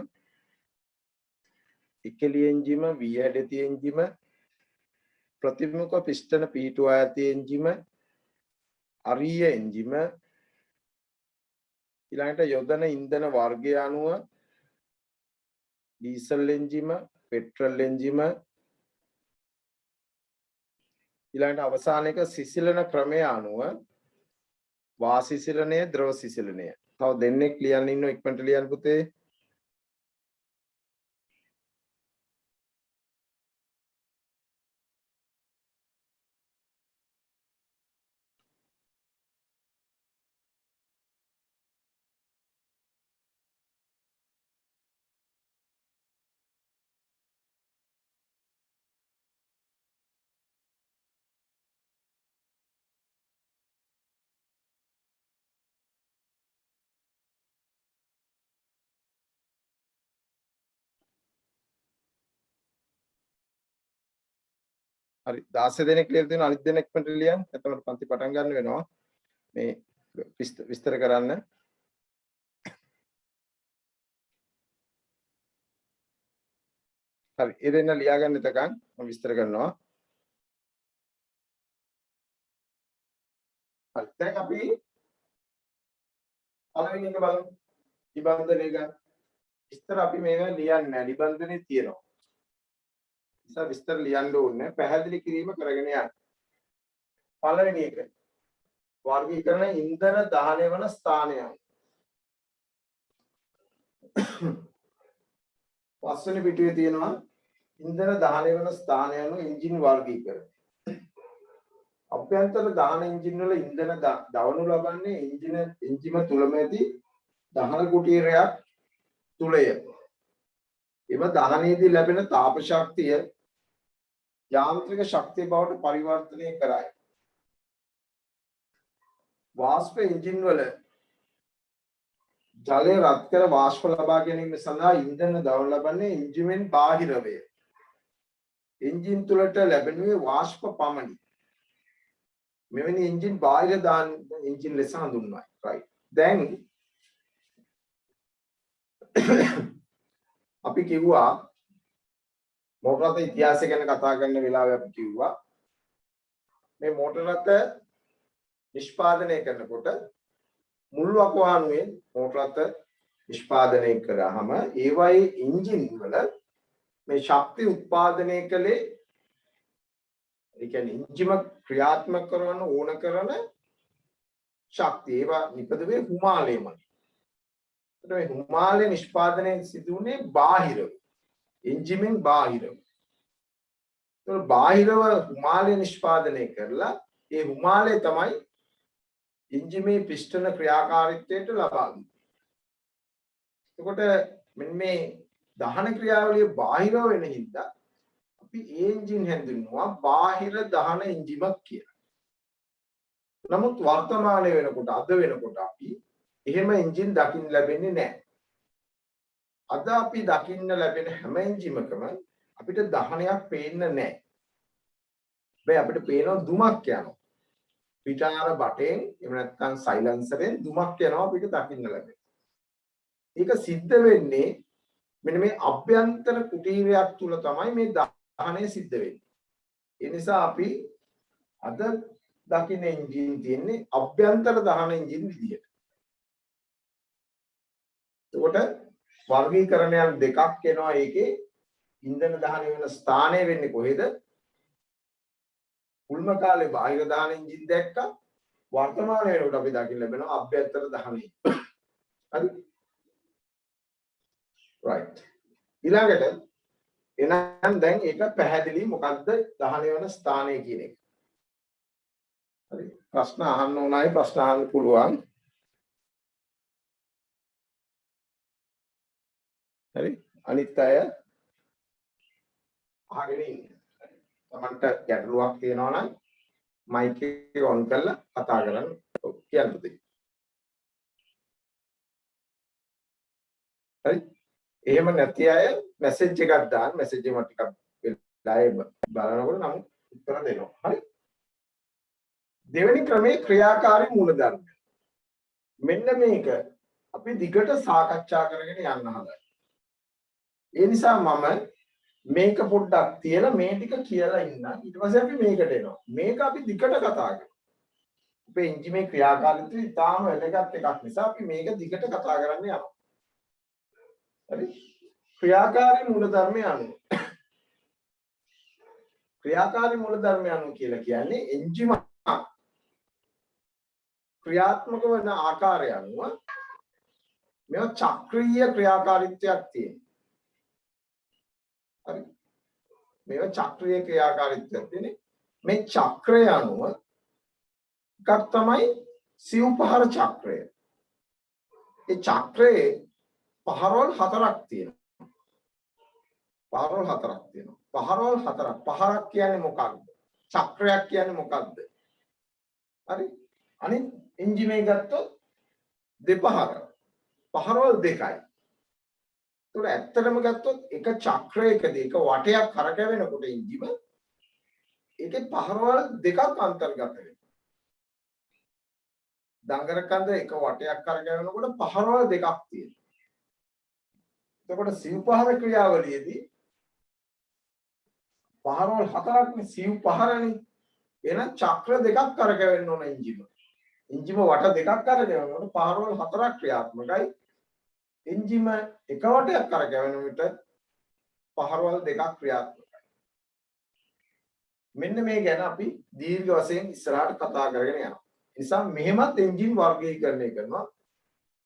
ඉකලි එන්ජිම වී හැඩති එන්ජිම ප්‍රතිමුඛ පිස්ටන පිහිටුව ඇති එන්ජිම අරීය එන්ජිම ඊළඟට යොදන ඉන්ධන වර්ගය අනුව ඩීසල් එන්ජිම පෙට්‍රල් එන්ජිම ඊළඟට අවසානයේක සිසිලන ක්‍රමය අනුව වාසිසිලනය ද්‍රව සිසිලනය. තව දෙන්නෙක් ලියන්න ඉන්න ඉක්මනට ලියන්න පුතේ. හරි 16 දෙනෙක් ලියලා තියෙනවා අනිත් දෙනෙක් ඉක්මනට ලියන්න. එතකොට පන්ති පටන් ගන්න වෙනවා. මේ විස්තර කරන්න. හරි ඒ දෙන්න ලියා ගන්න එතකන් මම විස්තර කරනවා. හරි දැන් අපි පළවෙනි එක බලමු. නිබන්ධනය ගන්න. විස්තර අපි මේවා ලියන්නේ නැහැ. නිබන්ධනේ තියෙනවා. නිසා විස්තර ලියන්න ඕනේ. පැහැදිලි කිරීම කරගෙන යන්න. පළවෙනි එක. වර්ගීකරණ ඉන්ධන දහනය වන ස්ථානය. පස්වෙනි පිටුවේ තියෙනවා ඉන්ධන දහනය වන ස්ථානය අනුව එන්ජින් වර්ගීකරණය. අභ්‍යන්තර දහන එන්ජින් වල ඉන්ධන දවනු ලබන්නේ එන්ජිම තුලම ඇති දහන කුටීරයක් තුලය. එම දහනයේදී ලැබෙන තාප ශක්තිය යාන්ත්‍රික ශක්තිය බවට පරිවර්තනය කරයි. වාෂ්ප එන්ජින් වල ජලය රත් කර වාෂ්ප ලබා ගැනීම සඳහා ඉන්ධන දවනු ලබන්නේ එන්ජිමෙන් බාහිරවය. එන්ජින් තුලට ලැබෙනුයේ වාෂ්ප පමණි. මෙවැනි එන්ජින් බාහිර දාන එන්ජින් ලෙස හඳුන්වයි. right. දැන් අපි කිව්වා මෝටර රථ ඉතිහාසය ගැන කතා කරන වෙලාවේ අපි කිව්වා මේ මෝටර රථ නිෂ්පාදනය කරනකොට මුල් වකවානුවේ මෝටර රථ නිෂ්පාදනය කරාම ඒවයේ එන්ජින් වල මේ ශක්තිය උත්පාදනය කළේ ඒ කියන්නේ එන්ජිම ක්‍රියාත්මක කරන ඕන කරන ශක්තිය ඒවා නිපදවේ හුමාලයමයි. ඒත් මේ හුමාලය නිෂ්පාදනය සිදුුනේ බාහිරව එන්ජිමෙන් බාහිරව. ඒක බාහිරව හුමාලය නිෂ්පාදනය කරලා ඒ හුමාලය තමයි එන්ජිමේ පිස්ටන ක්‍රියාකාරීත්වයට ලබා දෙන්නේ. එතකොට මෙන්න මේ දහන ක්‍රියාවලිය බාහිරව වෙන හින්දා අපි එන්ජින් හැඳින්වුවා බාහිර දහන එන්ජිමක් කියලා. නමුත් වර්තමානයේ වෙනකොට අද වෙනකොට අපි එහෙම එන්ජින් දකින්න ලැබෙන්නේ නැහැ. අද අපි දකින්න ලැබෙන හැම එන්ජිමකම අපිට දහනයක් පේන්නේ නැහැ. බෑ අපිට පේනවා දුමක් යනවා. පිටාර බටෙන් එහෙම නැත්නම් සයිලන්සරෙන් දුමක් යනවා අපිට දකින්න ලැබෙනවා. ඒක සිද්ධ වෙන්නේ මෙන්න මේ අභ්‍යන්තර කුටීරයක් තුල තමයි මේ දහනය සිද්ධ වෙන්නේ. ඒ නිසා අපි අද දකින්න එන්ජින් තියෙන්නේ අභ්‍යන්තර දහන එන්ජින් විදියට. එතකොට වර්ගීකරණයන් දෙකක් එනවා ඒකේ ඉන්ධන දහනය වෙන ස්ථානය වෙන්නේ කොහෙද? මුල්ම කාලේ බාහිර දහන එන්ජින් දැක්කා. වර්තමාන වෙනකොට අපි දකින්න ලැබෙනවා අභ්‍යන්තර දහනය. හරි. right. ඊළඟට එහෙනම් දැන් ඒක පැහැදිලි මොකද්ද දහනය වෙන ස්ථානය කියන එක. හරි. ප්‍රශ්න අහන්න ඕනයි ප්‍රශ්න අහන්න පුළුවන්. හරි. අනිත් අය අහගෙන ඉන්න. තමන්ට ගැටලුවක් තියෙනවා නම් මයික් එක ඔන් කරලා කතා කරන්න කියන්න පුතේ. හරි එහෙම නැති අය මැසේජ් එකක් දාන්න මැසේජ් එක ටිකක් ලයිව් බලනකොට නම් උත්තර දෙනවා හරි දෙවෙනි ක්‍රමේ ක්‍රියාකාරී මූලධර්ම මෙන්න මේක අපි දිගට සාකච්ඡා කරගෙන යන්න හදයි ඒ නිසා මම මේක පොඩ්ඩක් තියලා මේ ටික කියලා ඉන්න ඊට පස්සේ අපි මේකට එනවා මේක අපි දිගට කතා කරමු අපේ එන්ජිමේ ක්‍රියාකාරීත්වය ඉතාම වැදගත් එකක් නිසා අපි මේක දිගට කතා කරන්න යනවා හරි ක්‍රියාකාරී මූලධර්මය අනුව ක්‍රියාකාරී මූලධර්මය අනුව කියලා කියන්නේ එන්ජිම ක්‍රියාත්මක වන ආකාරය අනුව මේවා චක්‍රීය ක්‍රියාකාරීත්වයක් තියෙනවා හරි මේවා චක්‍රීය ක්‍රියාකාරීත්වයක් තියෙන්නේ මේ චක්‍රය අනුව එකක් තමයි සිව්පහර චක්‍රය ඒ චක්‍රයේ පහරවල් හතරක් තියෙනවා පහරවල් හතරක් තියෙනවා පහරවල් හතරක් පහරක් කියන්නේ මොකක්ද චක්‍රයක් කියන්නේ මොකක්ද හරි අනිත් එන්ජිමේ ගත්තොත් දෙපහර පහරවල් දෙකයි ඒතකොට ඇත්තටම ගත්තොත් එක චක්‍රයකදී එක වටයක් කරකැවෙනකොට එන්ජිම ඒකේ පහරවල් දෙකක් අන්තර්ගත වෙනවා දංගර කන්ද එක වටයක් කරකැවෙනකොට පහරවල් දෙකක් තියෙනවා එතකොට සිව්පහර ක්‍රියාවලියේදී පහරවල් හතරක්නේ සිව්පහරනේ එහෙනම් චක්‍ර දෙකක් කරකැවෙන්න ඕන එන්ජිම වට දෙකක් කරකැවෙනකොට පහරවල් හතරක් ක්‍රියාත්මකයි එන්ජිම එක වටයක් කරකැවෙන විට පහරවල් දෙකක් ක්‍රියාත්මකයි මෙන්න මේ ගැන අපි දීර්ඝ වශයෙන් ඉස්සරහට කතා කරගෙන යනවා නිසා මෙහෙමත් එන්ජින් වර්ගීකරණය කරනවා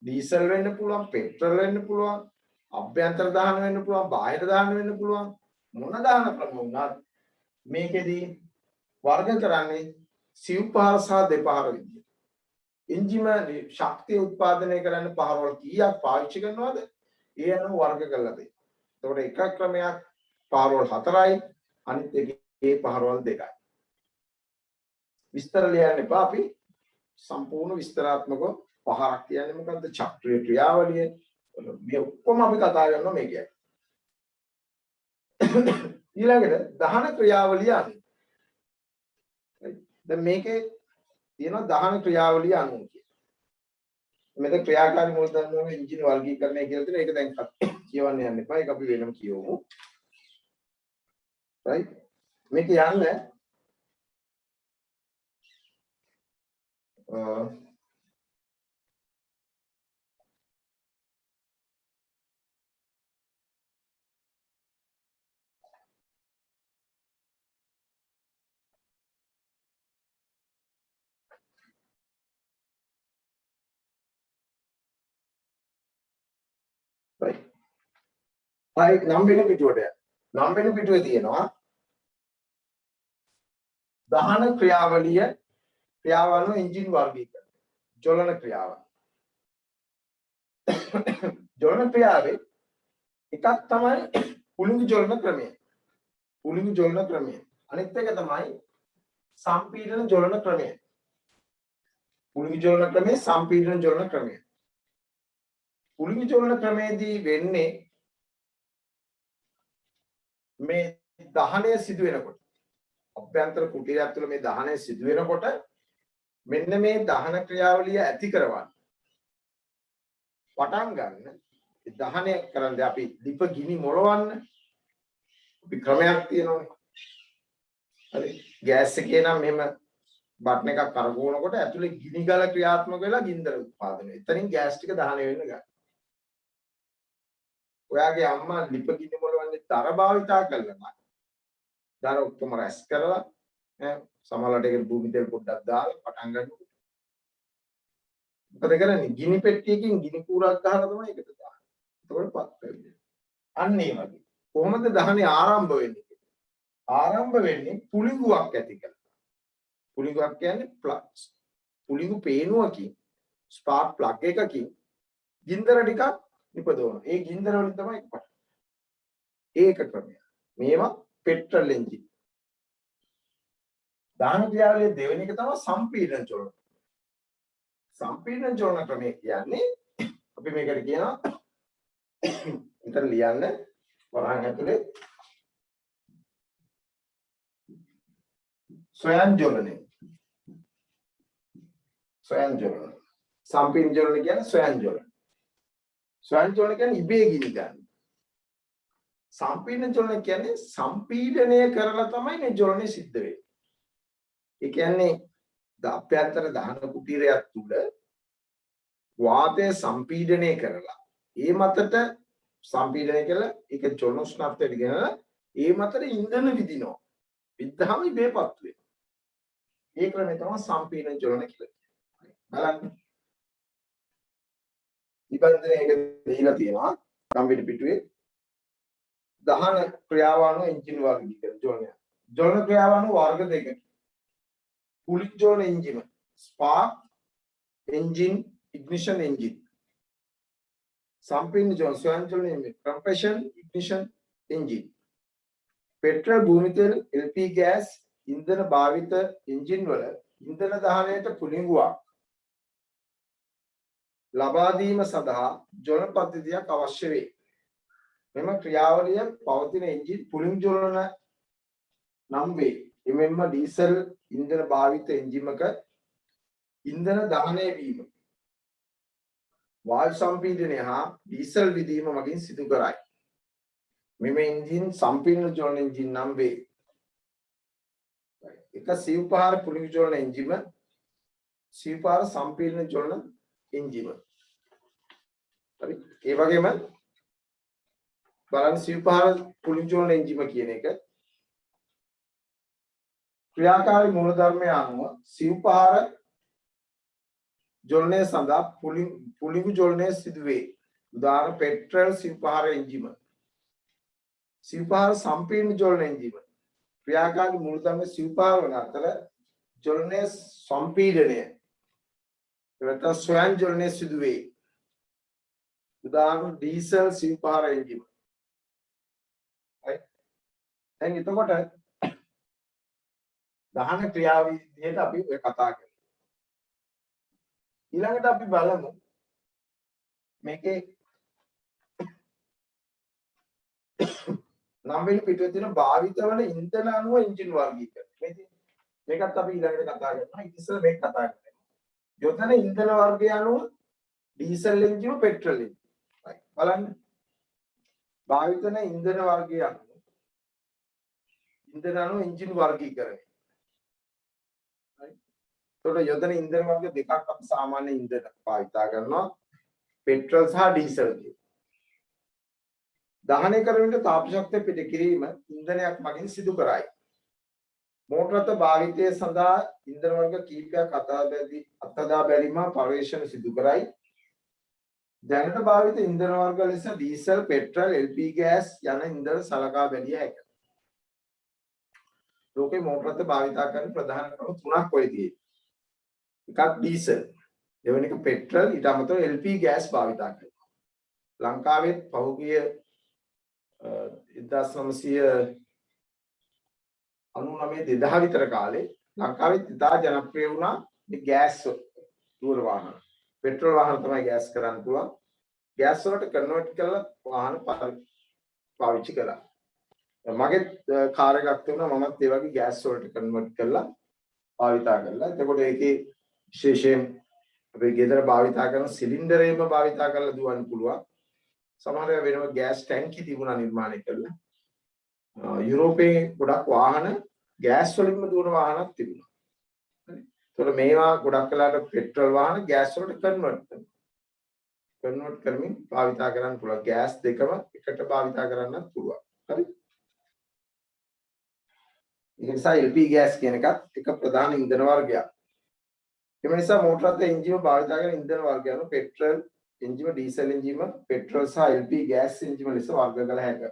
ඩීසල් වෙන්න පුළුවන් පෙට්‍රල් වෙන්න පුළුවන් අභ්‍යන්තර දහන වෙන්න පුළුවන් බාහිර දහන වෙන්න පුළුවන් මොන දහන ක්‍රම වුණත් මේකෙදී වර්ග කරන්නේ සිව්පහර සහ දෙපහර විදියට එන්ජිම ශක්තිය උත්පාදනය කරන්න පහරවල් කීයක් පාවිච්චි කරනවද ඒ අනුව වර්ග කරලා තියෙනවා එතකොට එක ක්‍රමයක් පහරවල් 4යි අනිත් එකේ පහරවල් 2යි විස්තර ලියන්න එපා අපි සම්පූර්ණ විස්තරාත්මකව පහරක් කියන්නේ මොකද්ද චක්‍රීය ක්‍රියාවලිය මේ ඔක්කොම අපි කතා කරනවා මේ කියන්නේ ඊළඟට දහන ක්‍රියාවලිය අනුව දැන් මේකේ තියෙනවා දහන ක්‍රියාවලිය අනුව මෙතන ක්‍රියාකාරී මූලධර්ම වල එන්ජින් වර්ගීකරණය කියලා තියෙනවා ඒක දැන් කියවන්න යන්න එපා ඒක අපි වෙනම කියවමු right මේක යන්නේ right නම් වෙන පිටුවට නම් වෙන පිටුවේ තියෙනවා දහන ක්‍රියාවන එන්ජින් වර්ගීකරණය ජොලන ක්‍රියාව ජොලන ක්‍රියාවේ එකක් තමයි පුළිඟු ජොලන ක්‍රමය අනිත් එක තමයි සම්පීඩන ජොලන ක්‍රමය පුළිඟු ජොලන ක්‍රමය සම්පීඩන ජොලන ක්‍රමය පුළිඟු ජොලන ක්‍රමයේදී වෙන්නේ මේ දහනය සිදු වෙනකොට අභ්‍යන්තර කුටීරය තුළ මේ දහනය සිදු වෙනකොට මෙන්න මේ දහන ක්‍රියාවලිය ඇති කරවන්න පටන් ගන්න දහනය කරන්නේ අපි දීප ගිනි මොලවන්න අපි ක්‍රමයක් තියෙනවානේ හරි ගෑස් එකේ නම් මෙහෙම බටන් එකක් කරකවනකොට ඇතුලේ ගිනි ගල ක්‍රියාත්මක වෙලා ගින්දර උත්පාදනය වෙනවා එතනින් ගෑස් ටික දහනය වෙන්න ගන්නවා ඔයාගේ අම්මා දීප ගිනි මොලවන්නේ තර භාවිතා කළා දාර ඔක්කොම රැස් කරලා සමහරවිට ඒක භූමි තෙල් පොඩ්ඩක් දාලා පටන් ගන්නවා. මොකද කරන්නේ? ගිනි පෙට්ටියකින් ගිනි කූරක් ගහලා තමයි ඒකට දාන්නේ. එතකොට පත් වෙන්නේ. අන්න ඒ වගේ. කොහොමද දහනේ ආරම්භ වෙන්නේ? ආරම්භ වෙන්නේ පුළිඟුවක් ඇති කරලා. පුළිඟුවක් කියන්නේ ප්ලග්ස්. පුළිඟු පේනුවකින් ස්පාර්ක් ප්ලග් එකකින් ගින්දර ටිකක් නිපදවනවා. ඒ ගින්දර වලින් තමයි පටන්. ඒක ක්‍රමය. මේවා පෙට්‍රල් එන්ජින්. දහන ක්‍රියාවලියේ දෙවෙනි එක තමයි සම්පීඩන චලන. සම්පීඩන චලන ක්‍රමය කියන්නේ අපි මේකට කියනවා මෙතන ලියන්න වරහන් ඇතුලේ ස්වයං ජවනය. ස්වයං ජවනය. සම්පීඩන ජවනය කියන්නේ ස්වයං ජවනය. ස්වයං ජවනය කියන්නේ ඉබේ ගිනි ගන්න. සම්පීඩන ජවනය කියන්නේ සම්පීඩනය කරලා තමයි මේ ජවනය සිද්ධ වෙන්නේ. ඒ කියන්නේ අභ්‍යන්තර දහන කුටීරයක් තුල වාතය සම්පීඩනය කරලා ඒ මතට සම්පීඩනය කළා ඒක ජවන උෂ්ණත්වයට ගෙනලා ඒ මතට ඉන්ධන විදිනවා. විද්දාම ඉබේපත් වෙනවා. ඒ ක්‍රමය තමයි සම්පීඩන ජවන කියලා කියන්නේ. බලන්න. නිබන්ධනයක දීලා තියෙනවා කම්පිටි පිටුවේ දහන ක්‍රියාවණු එන්ජින් වර්ගීකරණ ජවනය. ජවන ක්‍රියාවණු වර්ග දෙකක්. cooling zone engine, spark engine, ignition engine. Sampin zone, swan zone, compression, ignition engine. Petrol, bhumitel, LP gas, indhana bhavita engine wala indhana dahanayata pulinguwa. ලබා දීම සඳහා ජොලන පද්ධතියක් අවශ්‍ය වේ. මෙම ක්‍රියාවලිය පවතින එන්ජින් පුලින් ජොලන නම් වේ. එමෙන්ම ඩීසල් ඉන්ධන භාවිත එන්ජිමක ඉන්ධන දහනය වීම වායු සම්පීඩනය හා ඩීසල් විදීම මගින් සිදු කරයි. මෙම එන්ජින් සම්පීඩන ජොලන එන්ජින් නම් වේ. එක සිව්පහර පුලින් ජොලන එන්ජිම සිව්පහර සම්පීඩන ජොලන එන්ජිම. හරි. ඒ වගේම බලන්න සිව්පහර පුලින් ජොලන එන්ජිම කියන එක ක්‍රියාකාරී මූලධර්මය අනුව සිව්පහර ජොලනය සඳහා පුලිඟු ජොලනය සිදුවේ. උදාහරණ පෙට්‍රල් සිව්පහර එන්ජිම. සිව්පහර සම්පීඩන ජොලන එන්ජිම. ක්‍රියාකාරී මූලධර්ම සිව්පහර වන අතර ජොලනය සම්පීඩනය එවත ස්වයං ජොලනය සිදුවේ. උදාහරණ ඩීසල් සිව්පහර එන්ජිම. right. දැන් එතකොට දහන ක්‍රියාවිදියට අපි ඔය කතා කරමු. ඊළඟට අපි බලමු මේකේ නම් වෙන පිටුවේ තියෙන භාවිත වන ඉන්ධන අණුව එන්ජින් වර්ගීකරණය. මේකත් අපි ඊළඟට කතා කරනවා. ඉතින් මේක කතා කරමු. යොදන ඉන්ධන වර්ගය අණුව ඩීසල් එන්ජිම පෙට්‍රල් එන්ජිම. right. බලන්න. භාවිත වන ඉන්ධන වර්ගය අණුව ඉන්ධන අණුව එන්ජින් වර්ගීකරණය. එතකොට යොදන ඉන්ධන වර්ග දෙකක් අපි සාමාන්‍ය ඉන්ධන භාවිතා කරනවා පෙට්‍රල් සහ ඩීසල් කියන. දහනය කරන විට තාප ශක්තිය පිට කිරීම ඉන්ධනයක් මගින් සිදු කරයි. මෝටර රථ භාවිතය සඳහා ඉන්ධන වර්ග කීපයක් අත්හදා බැලීම පර්යේෂණ සිදු කරයි. දැනට භාවිත ඉන්ධන වර්ග ලෙස ඩීසල්, පෙට්‍රල්, LP ගෑස් යන ඉන්ධන සලකා බැලිය හැකියි. ලෝකේ මෝටර රථ භාවිතා කරන ප්‍රධාන ක්‍රම තුනක් ඔය තියෙනවා. එකක් ඩීසල්, දෙවෙනි එක පෙට්‍රල්, ඊට අමතරව LP ගෑස් භාවිතා කරනවා. ලංකාවේ පහුගිය 1999 විතර කාලේ ලංකාවේ ඉතා ජනප්‍රිය වුණා මේ ගෑස් දුර වාහන. පෙට්‍රල් වාහන තමයි ගෑස් කරන්න පුළුවන්. ගෑස් වලට කන්වර්ට් කරලා වාහන පාවිච්චි කළා. මගේ කාර් එකක් තිබුණා මමත් ඒ වගේ ගෑස් වලට කන්වර්ට් කරලා භාවිතා කළා. එතකොට ඒකේ විශේෂයෙන් අපේ ගෙදර භාවිතා කරන සිලින්ඩරේම භාවිතා කරලා දුවන්න පුළුවන්. සමහර වෙනම ගෑස් ටැංකි තිබුණා නිර්මාණය කරලා. යුරෝපයේ ගොඩක් වාහන ගෑස් වලින්ම දුවන වාහනක් තිබුණා. හරි. ඒතකොට මේවා ගොඩක් වෙලාවට පෙට්‍රල් වාහන ගෑස් වලට කන්වර්ට් කරනවා. කන්වර්ට් කරමින් භාවිතා කරන්න පුළුවන්. ගෑස් දෙකම එකට භාවිතා කරන්නත් පුළුවන්. හරි. ඒ නිසා LP ගෑස් කියන එකත් එක ප්‍රධාන ඉන්ධන වර්ගයක්. ඒ නිසා මෝටර රථ එන්ජිම භාවිත කරන ඉන්ධන වර්ගයන් පෙට්‍රල් එන්ජිම, ඩීසල් එන්ජිම, පෙට්‍රල් සහ LP ගෑස් එන්ජිම ලෙස වර්ග කළ හැකියි.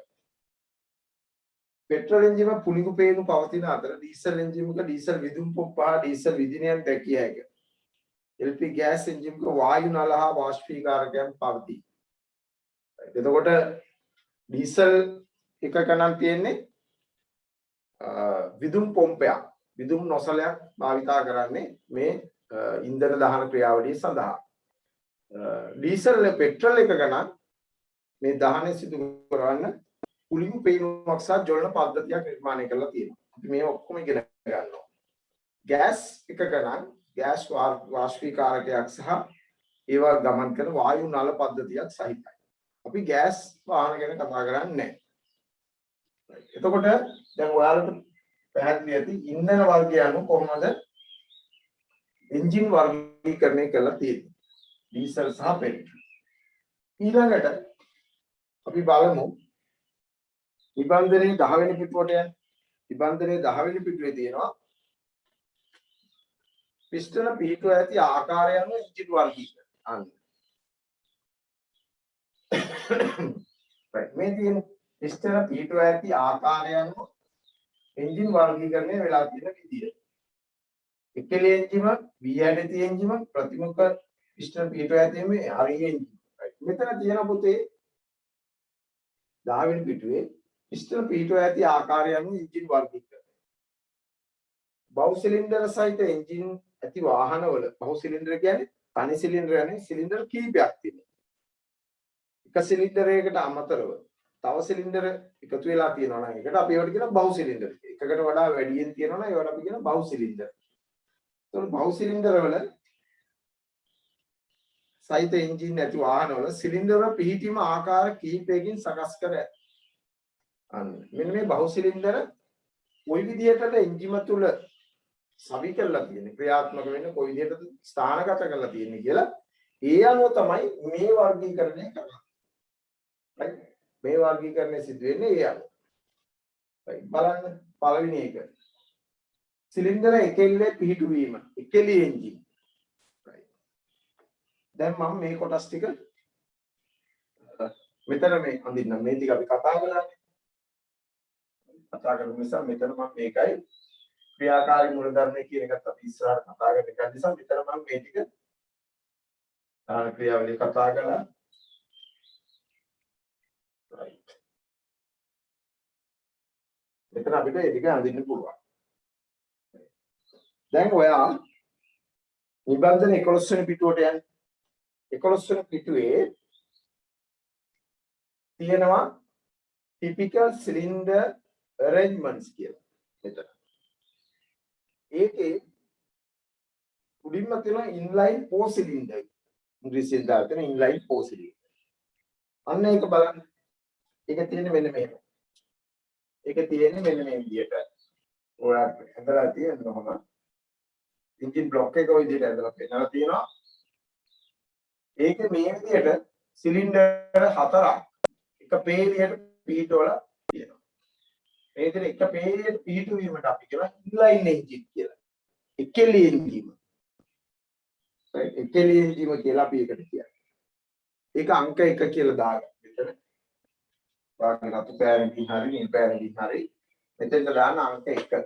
පෙට්‍රල් එන්ජිම පුලිඟු පේනු පවතින අතර ඩීසල් එන්ජිමක ඩීසල් විදුම් පොම්ප හා ඩීසල් විදිනයන් දැකිය හැකියි. LP ගෑස් එන්ජිමක වායු නල හා වාෂ්පීකාරකයන් පවතී. එතකොට ඩීසල් එකක නම් තියෙන්නේ විදුම් පොම්පයක්, විදුම් නොසලයක් භාවිතා කරන්නේ මේ ඉන්ධන දහන ක්‍රියාවලිය සඳහා. ඩීසල් පෙට්‍රල් එක ගණන් මේ දහනේ සිදු කරවන්න කුලින් පේනුවක් සහ ජොලන පද්ධතියක් නිර්මාණය කරලා තියෙනවා. අපි මේ ඔක්කොම ඉගෙන ගන්නවා. ගෑස් එකක නම් ගෑස් වාෂ්පීකාරකයක් සහ ඒවා ගමන් කරන වායු නල පද්ධතියක් සහිතයි. අපි ගෑස් වාහන ගැන කතා කරන්නේ නැහැ. එතකොට දැන් ඔයාලට පැහැදිලි ඇති ඉන්ධන වර්ගය අනුව කොහොමද එන්ජින් වර්ගීකරණය කරලා තියෙන්නේ. ඩීසල් සහ පෙට්‍රල්. ඊළඟට අපි බලමු නිබන්ධනයේ 10 වෙනි පිටුවට යන නිබන්ධනයේ 10 වෙනි පිටුවේ තියෙනවා පිස්ටන පිටුව ඇති ආකාරය අනුව එන්ජින් වර්ගීකරණය. අන්න. right මේ තියෙන පිස්ටන පිටුව ඇති ආකාරය අනුව එන්ජින් වර්ගීකරණය වෙලා තියෙන විදිය. එකල එන්ජිම, V80 එන්ජිම, ප්‍රතිමුඛ පිස්ටන පිටුව ඇති මේ RE එන්ජිම. right මෙතන තියෙන පුතේ 10 වෙනි පිටුවේ පිස්ටන පිටුව ඇති ආකාරය අනුව එන්ජින් වර්ගීකරණය. බහු සිලින්ඩර සහිත එන්ජින් ඇති වාහනවල බහු සිලින්ඩර කියන්නේ තනි සිලින්ඩර යන්නේ සිලින්ඩර කීපයක් තියෙනවා. එක සිලින්ඩරයකට අමතරව තව සිලින්ඩර එකතු වෙලා තියෙනවා නම් ඒකට අපි ඒවට කියන බහු සිලින්ඩර. එකකට වඩා වැඩියෙන් තියෙනවා නම් ඒවට අපි කියන බහු සිලින්ඩර. ඒතකොට බහු සිලින්ඩර වල සහිත එන්ජින් ඇති වාහනවල සිලින්ඩර පිහිටීම ආකාර කිහිපයකින් සකස් කර ඇත. අන්න මෙන්න මේ බහු සිලින්ඩර කොයි විදිහටද එන්ජිම තුල සවි කරලා තියෙන්නේ ක්‍රියාත්මක වෙන්නේ කොයි විදිහටද ස්ථානගත කරලා තියෙන්නේ කියලා ඒ අනුව තමයි මේ වර්ගීකරණය කරන්නේ. right මේ වර්ගීකරණය සිදු වෙන්නේ ඒ අනුව. right බලන්න පළවෙනි එක. සිලින්ඩර එකෙල්ලේ පිහිටුවීම එකෙලි එන්ජින්. right දැන් මම මේ කොටස් ටික මෙතන මේ අඳින්න මේ ටික අපි කතා කරන්නේ. කතා කරමු නිසා මෙතන මම මේකයි ක්‍රියාකාරී මූලධර්මයේ කියන එකත් අපි ඉස්සරහට කතා කරන එක නිසා මෙතන මම මේ ටික ක්‍රියාවලිය කතා කළා. right මෙතන අපිට ඒ ටික අඳින්න පුළුවන්. දැන් ඔයා නිබන්ධන 11 වෙනි පිටුවට යන්න. 11 වෙනි පිටුවේ තියෙනවා typical cylinder arrangements කියලා. මෙතන ඒකේ උඩින්ම තියෙන inline four cylinder. ඉංග්‍රීසියෙන් දාගෙන inline four cylinder. අන්න ඒක බලන්න. ඒක තියෙන්නේ මෙන්න මෙහෙම. ඒක තියෙන්නේ මෙන්න මේ විදියට. ඔයා හදලා තියෙන කොහොම එන්ජින් බ්ලොක් එක ඔය විදියට හදලා පෙන්නලා තියෙනවා. ඒක මේ විදියට සිලින්ඩර් හතරක් එක පේලියට පිහිටවලා තියෙනවා. මේ විදිහට එක පේලියට පිහිටුවීමට අපි කියනවා ඉන්ලයින් එන්ජින් කියලා. එකෙලි එන්ජිම. right එකෙලි එන්ජිම කියලා අපි ඒකට කියන්නේ. ඒක අංක 1 කියලා දාගන්න. මෙතන වාගෙන අතු පෑරකින් හරි නිල් පෑරකින් හරි මෙතෙන්ට දාන අංක 1.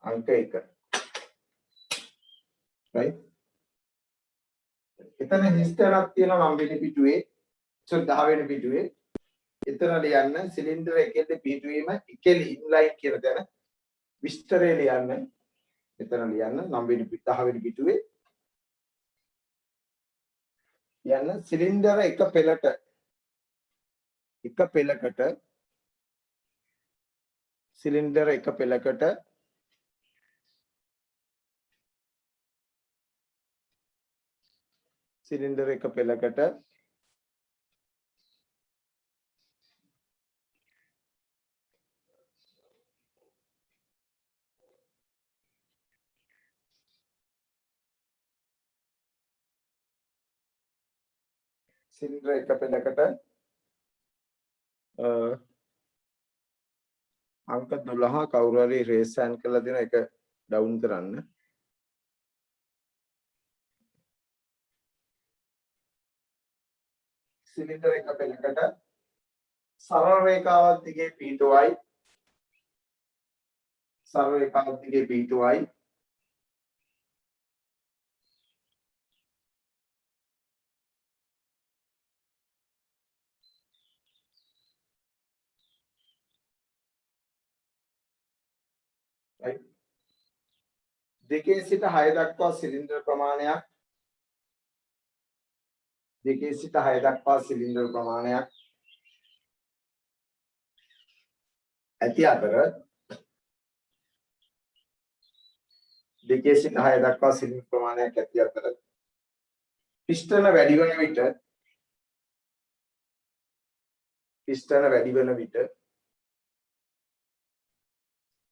අංක 1. right එතන හිස්තැනක් තියෙනවා මම වෙන පිටුවේ 10 වෙනි පිටුවේ එතන ලියන්න සිලින්ඩර් එකේ පිටුවීම එකෙලි ඉන්ලයින් කියන තැන විස්තරය ලියන්න එතන ලියන්න 9 වෙනි 10 වෙනි පිටුවේ යන්න සිලින්ඩර එක පෙළකට සිලින්ඩර එක පෙළකට සිලින්ඩර එක පෙළකට සිලින්ඩර එක පෙළකට අංක 12 කවුරු හරි රේස් හෑන්ඩ් කරලා දෙන එක ඩවුන් කරන්න. සිලින්ඩර එක පෙළකට සරල රේඛාවක් දිගේ පිහිටුවයි. සරල රේඛාවක් දිගේ පිහිටුවයි. right 2 සිට 6 දක්වා සිලින්ඩර් ප්‍රමාණයක් 2 සිට 6 දක්වා සිලින්ඩර් ප්‍රමාණයක් ඇති අතර 2 සිට 6 දක්වා සිලින්ඩර් ප්‍රමාණයක් ඇති අතර පිස්ටන වැඩි වන විට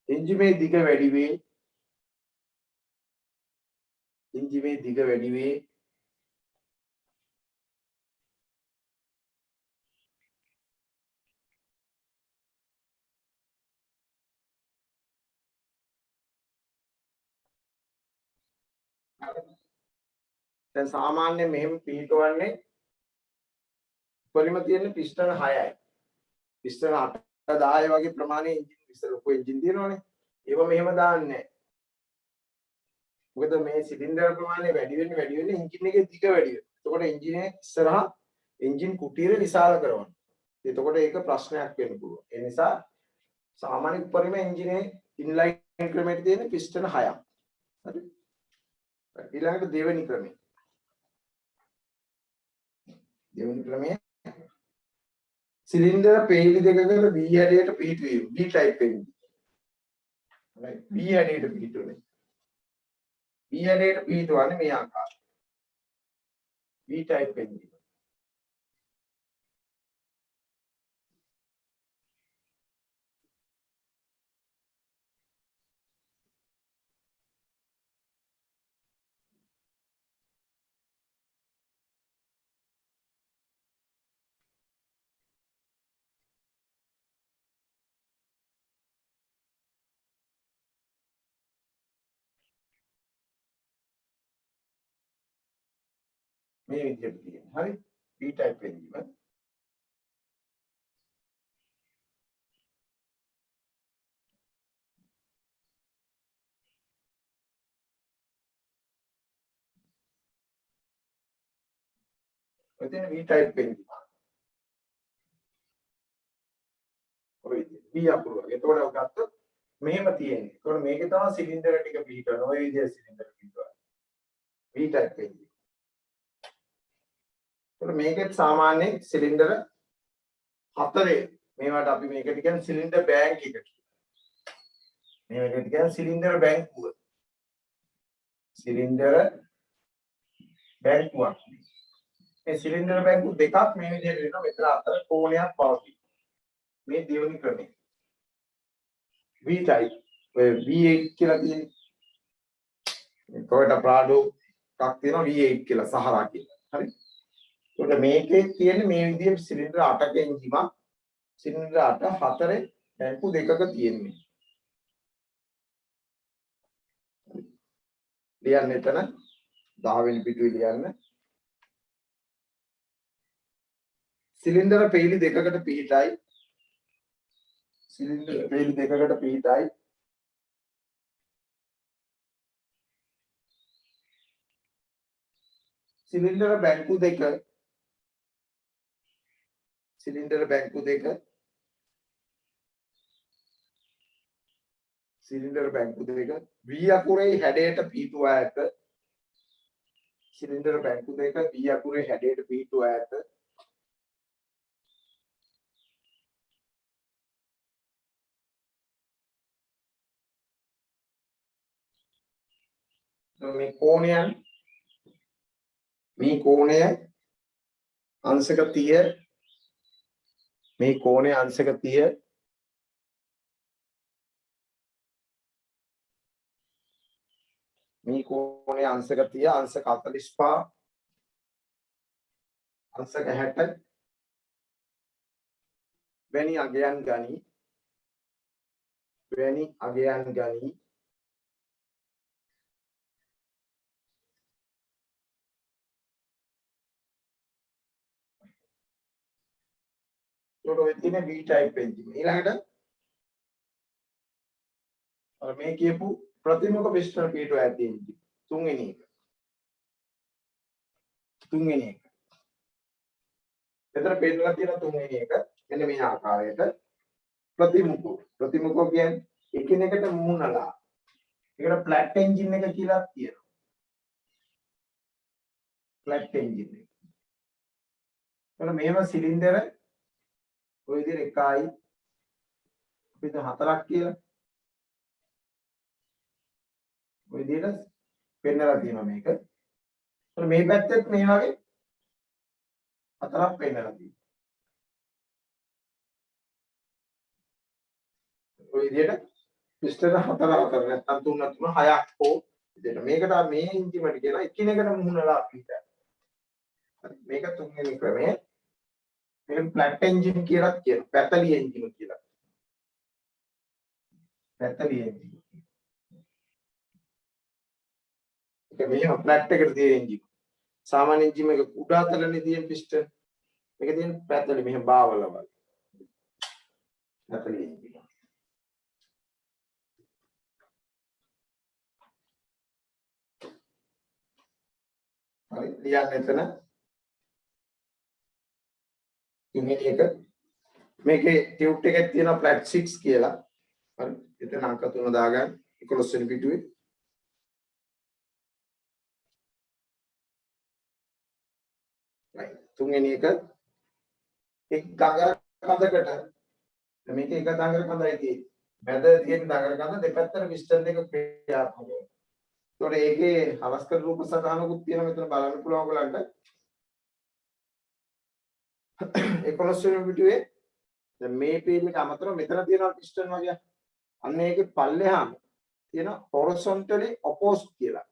එන්ජිමේ දිග වැඩි වේ දැන් සාමාන්‍යයෙන් මෙහෙම පිටවන්නේ උපරිම තියෙන පිස්ටන 6යි. පිස්ටන 8 10 වගේ ප්‍රමාණයේ එන්ජින් ඉස්සර ලොකු එන්ජින් තියෙනවනේ. ඒව මෙහෙම දාන්නේ නැහැ. මොකද මේ සිලින්ඩර් ප්‍රමාණය වැඩි වෙන්න එන්ජින් එකේ දිග වැඩි වෙනවා. එතකොට එන්ජිනේ ඉස්සරහා එන්ජින් කුටිය විශාල කරනවා. එතකොට ඒක ප්‍රශ්නයක් වෙන්න පුළුවන්. ඒ නිසා සාමාන්‍ය උපරිම එන්ජිනේ ඉන්ලයින් ක්‍රමයට තියෙන පිස්ටන 6ක්. හරි. ඊළඟට දෙවෙනි ක්‍රමය. සිලින්ඩර පෙළි දෙකකට V හැඩයට පිහිටුවීම. V type engine. right. V හැඩයට පිහිටුවන්නේ. V හැඩයට පිහිටවන්නේ මේ ආකාරයට. V type engine. මේ විදිහට තියෙනවා. හරි. V type engine. මෙතන V type එන්ජින්. ඔය V අකුර වගේ. එතකොට ඔය ගත්තොත් මෙහෙම තියෙන්නේ. එතකොට මේකේ තමයි සිලින්ඩර ටික පිහිටවන. ඔය විදිහේ සිලින්ඩර පිහිටවන. V type engine. එතකොට මේකෙත් සාමාන්‍යයෙන් සිලින්ඩර 4 මේවට අපි මේකට කියන්නේ සිලින්ඩර් බැංක් එක කියලා. මේකට කියන්නේ සිලින්ඩර් බැංකුව. සිලින්ඩර බැංකුවක්. මේ සිලින්ඩර් බැංකු දෙකක් මේ විදිහට වෙනවා. මෙතන අතර කෝණයක් පවතී. මේ දෙවෙනි ක්‍රමය. V type. ඔය V8 කියලා තියෙන්නේ. Toyota Prado එකක් තියෙනවා V8 කියලා සහරා කියලා. හරි. ඒකට මේකේ තියෙන්නේ මේ විදිහේ සිලින්ඩර් 8ක එන්ජිමක්. සිලින්ඩර් 8 4 බැංකු දෙකක තියෙන්නේ. ලියන්න එතන 10 වෙනි පිටුවේ ලියන්න. සිලින්ඩර පෙළි දෙකකට පිහිටයි. සිලින්ඩර පෙළි දෙකකට පිහිටයි. සිලින්ඩර බැංකු දෙක V අකුරේ හැඩයට පිහිටුවා ඇත. සිලින්ඩර බැංකු දෙක V අකුරේ හැඩයට පිහිටුවා ඇත. මේ කෝණය අංශක 30 මේ කෝණය අංශක 30 මේ කෝණය අංශක 30 අංශක 45 අංශක 60 වැනි අගයන් ගනී. ඔය තියෙන V type එන්ජින්. ඊළඟට අර මේ කියපු ප්‍රතිමුඛ පිස්ටන පිටුව ඇති එන්ජින්. තුන්වෙනි එක. මෙතන පෙන්නලා තියෙන තුන්වෙනි එක මෙන්න මේ ආකාරයට ප්‍රතිමුඛ කියන්නේ එකිනෙකට මුහුණලා. ඒකට ෆ්ලැට් එන්ජින් එක කියලා කියනවා. ෆ්ලැට් එන්ජින් එක. එතන මේව සිලින්ඩර ඔය විදිහට එකයි අපිට හතරක් කියලා ඔය විදිහට පෙන්නලා තියෙනවා මේක. එතන මේ පැත්තෙත් මේ වගේ හතරක් පෙන්නලා තියෙනවා. ඔය විදිහට පිස්ටන හතර නැත්නම් 3 3 6ක් හෝ විදිහට මේකට මේ ඉන්ජිමට කියලා එකිනෙකට මුහුණලා අපිට. මේක තුන්වෙනි ක්‍රමය. මේක ෆ්ලැට් එන්ජින් කියලා කියනවා. පැතලි එන්ජින් කියලා. පැතලි එන්ජින්. ඒක මෙහෙම ෆ්ලැට් එකට තියෙන එන්ජින්. සාමාන්‍ය එන්ජින් එක කුඩා තලනේ තියෙන පිස්ටන්. මේක තියෙන පැතලි මෙහෙම බාවල වගේ. පැතලි එන්ජින්. හරි ලියන්න එතන තුන්වෙනි එක මේකේ ටියුට් එකේ තියෙන ෆ්ලැට් 6 කියලා හරි එතන අංක 3 දාගන්න 11 වෙනි පිටුවේ right තුන්වෙනි එක එක් දඟර කඳකට මේක එක දඟර කඳයි තියෙන්නේ මැද තියෙන දඟර කඳ දෙපැත්තට පිස්ටන් දෙක ක්‍රියාත්මක වෙනවා ඒතකොට ඒකේ හරස්කර රූප සටහනකුත් තියෙනවා මෙතන බලන්න පුළුවන් ඔයගලන්ට 11 වෙනි පිටුවේ දැන් මේ පේජ් එක අමතරව මෙතන තියෙනවා පිස්ටන් වගේ අන්න ඒකේ පල්ලෙහාම තියෙන horizontally opposed කියලා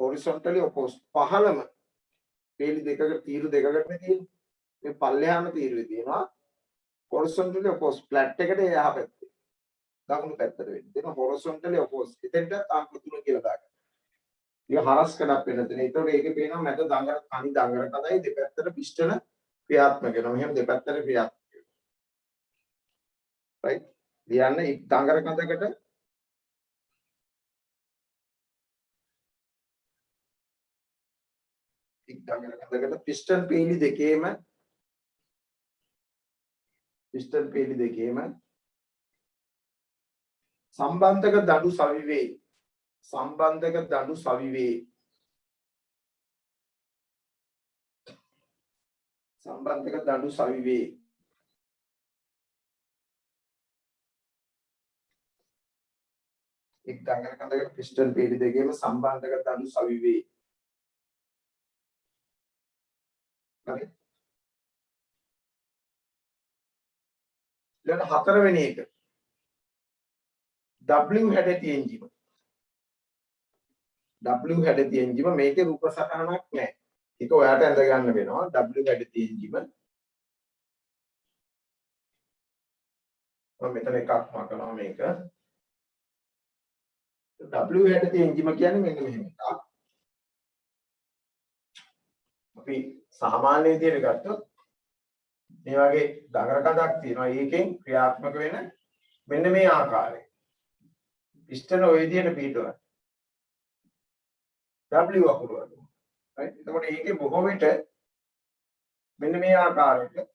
horizontally opposed පහළම පේලි දෙකකට තීරු දෙකකට තියෙන්නේ මේ පල්ලෙහාම තීරුවේ තියෙනවා horizontally opposed flat එකට එහා පැත්තේ දකුණු පැත්තට වෙන්නේ දෙන horizontally opposed එතෙන්ට අංක 3 කියලා දාගන්න. ඒක හරස් කඩක් වෙන තැන. ඒතකොට ඒකේ පේනවා මැද දඟර කණි දඟර කඩයි දෙපැත්තට පිස්ටන ක්‍රියාත්මක වෙනවා. මෙහෙම දෙපැත්තට ක්‍රියාත්මක වෙනවා. right ලියන්න එක් දඟර කඳකට එක් දඟර කඳකට පිස්ටන් පේලි දෙකේම සම්බන්ධක දඩු සවිවේ එක් දඟර කඳකට පිස්ටන් පේලි දෙකේම සම්බන්ධක දඩු සවිවේ හරි ඊළඟ හතරවෙනි එක W හැඩති එන්ජිම මේකේ රූප සටහනක් නැහැ. ඒක ඔයාට ඇඳ ගන්න වෙනවා W හැඩති එන්ජිම. මම මෙතන එකක් මකනවා මේක. W හැඩති එන්ජිම කියන්නේ මෙන්න මෙහෙම එකක්. අපි සාමාන්‍ය විදිහට ගත්තොත් මේ වගේ දඟර කඳක් තියෙනවා. ඒකෙන් ක්‍රියාත්මක වෙන මෙන්න මේ ආකාරය. පිස්ටන ඔය විදිහට පිටවන. W අකුර වගේ. right? එතකොට ඒකේ බොහෝ විට මෙන්න මේ ආකාරයට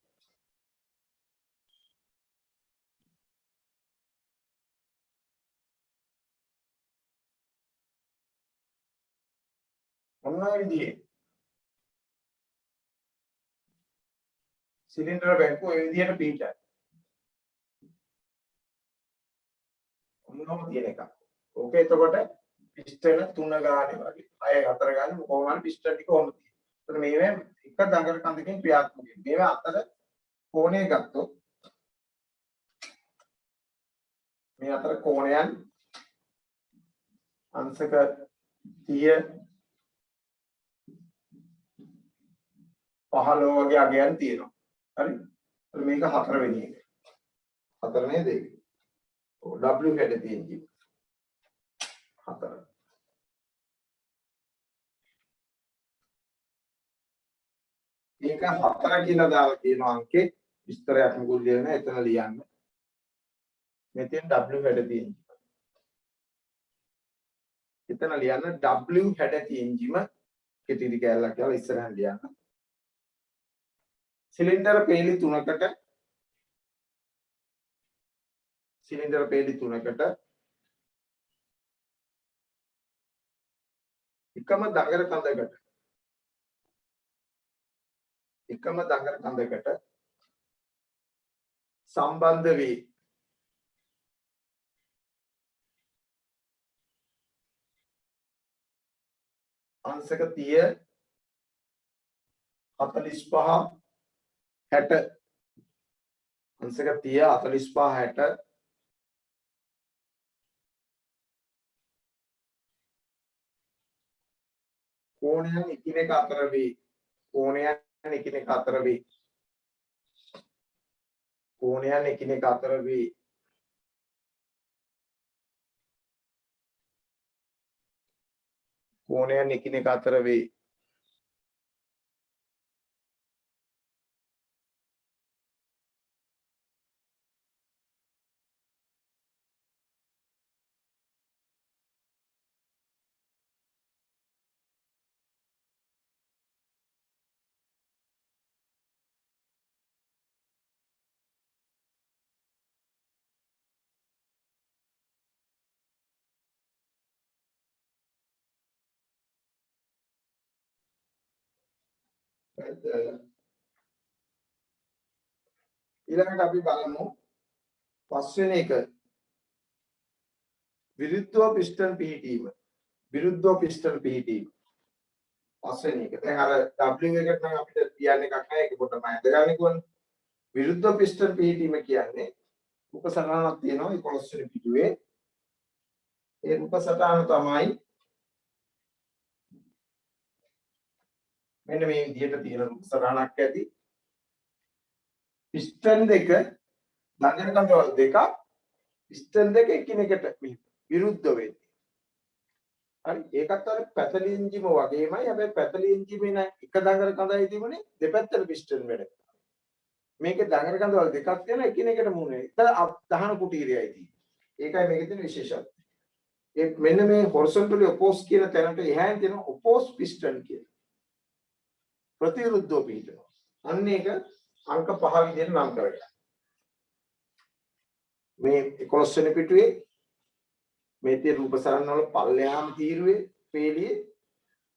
මොන විදිහේ සිලින්ඩර බැංකුව ඔය විදිහට පිටයි. මොනවද තියෙන එක. ඕකේ එතකොට පිස්ටන 3 ගානේ වගේ 6 4 ගානේ කොහොම හරි පිස්ටන් ටික කොහොමද තියෙන්නේ. එතකොට මේවෙන් එක දඟර කඳකින් ක්‍රියාත්මක වෙනවා. මේවා අතර කෝණය ගත්තොත් මේ අතර කෝණයන් අංශක 30 15 වගේ අගයන් තියෙනවා. හරි. මේක හතරවෙනි එක. හතර නේද ඒක? ඔව් W හැඩ තියෙන්නේ. හතර. ඒක හතර කියලා දාලා තියෙන අංකේ විස්තරයක් මුකුත් දෙන්නේ නැහැ. එතන ලියන්න. මෙතෙන් W හැඩ තියෙන්නේ. එතන ලියන්න W හැඩ තියෙන්ජිම කෙටි කැලලක් කියලා ඉස්සරහින් ලියන්න. සිලින්ඩර පේලි 3කට එකම දඟර කඳකට එකම දඟර කඳකට සම්බන්ධ වේ. අංශක 30 45 60 අංශක 30 45 60 කෝණයන් එකිනෙක අතර වේ. කෝණයන් එකිනෙක අතර වේ. කෝණයන් එකිනෙක අතර වේ. කෝණයන් එකිනෙක අතර වේ. ඊළඟට අපි බලමු පස්වෙනි එක විරුද්ධව පිස්ටන් පිහිටීම. විරුද්ධව පිස්ටන් පිහිටීම. පස්වෙනි එක. දැන් අර W එකට නම් අපිට කියන්න එකක් නැහැ. ඒක පොඩ්ඩක් මම අදගන්නේ කොහොමද? විරුද්ධව පිස්ටන් පිහිටීම කියන්නේ උපසටහනක් තියෙනවා 11 වෙනි පිටුවේ. ඒ උපසටහන තමයි මෙන්න මේ විදිහට තියෙන උපසටහනක් ඇති. පිස්ටන් දෙක දඟර කඳවල් දෙකක් පිස්ටන් දෙක එකිනෙකට විරුද්ධ වෙන්නේ. හරි ඒකත් අර පැතලි එන්ජිම වගේමයි. හැබැයි පැතලි එන්ජිමේ නෑ එක දඟර කඳයි තිබුණේ දෙපැත්තට පිස්ටන් වැඩ. මේකේ දඟර කඳවල් දෙකක් තියෙනවා එකිනෙකට මුහුණ. ඒක දහන කුටීරයයි තියෙන්නේ. ඒකයි මේකේ තියෙන විශේෂත්වය. ඒ මෙන්න මේ හොරිසොන්ටලි ඔපෝස් කියන තැනට එහායින් තියෙන ඔපෝස් පිස්ටන් කියන ප්‍රතිවිරුද්ධව පිහිටනවා. අන්න ඒක අංක 5 විදිහට නම් කරගන්න. මේ 11 වෙනි පිටුවේ මේ තියෙන රූපසරණ වල පල්ලෙහාම තීරුවේ පේළියේ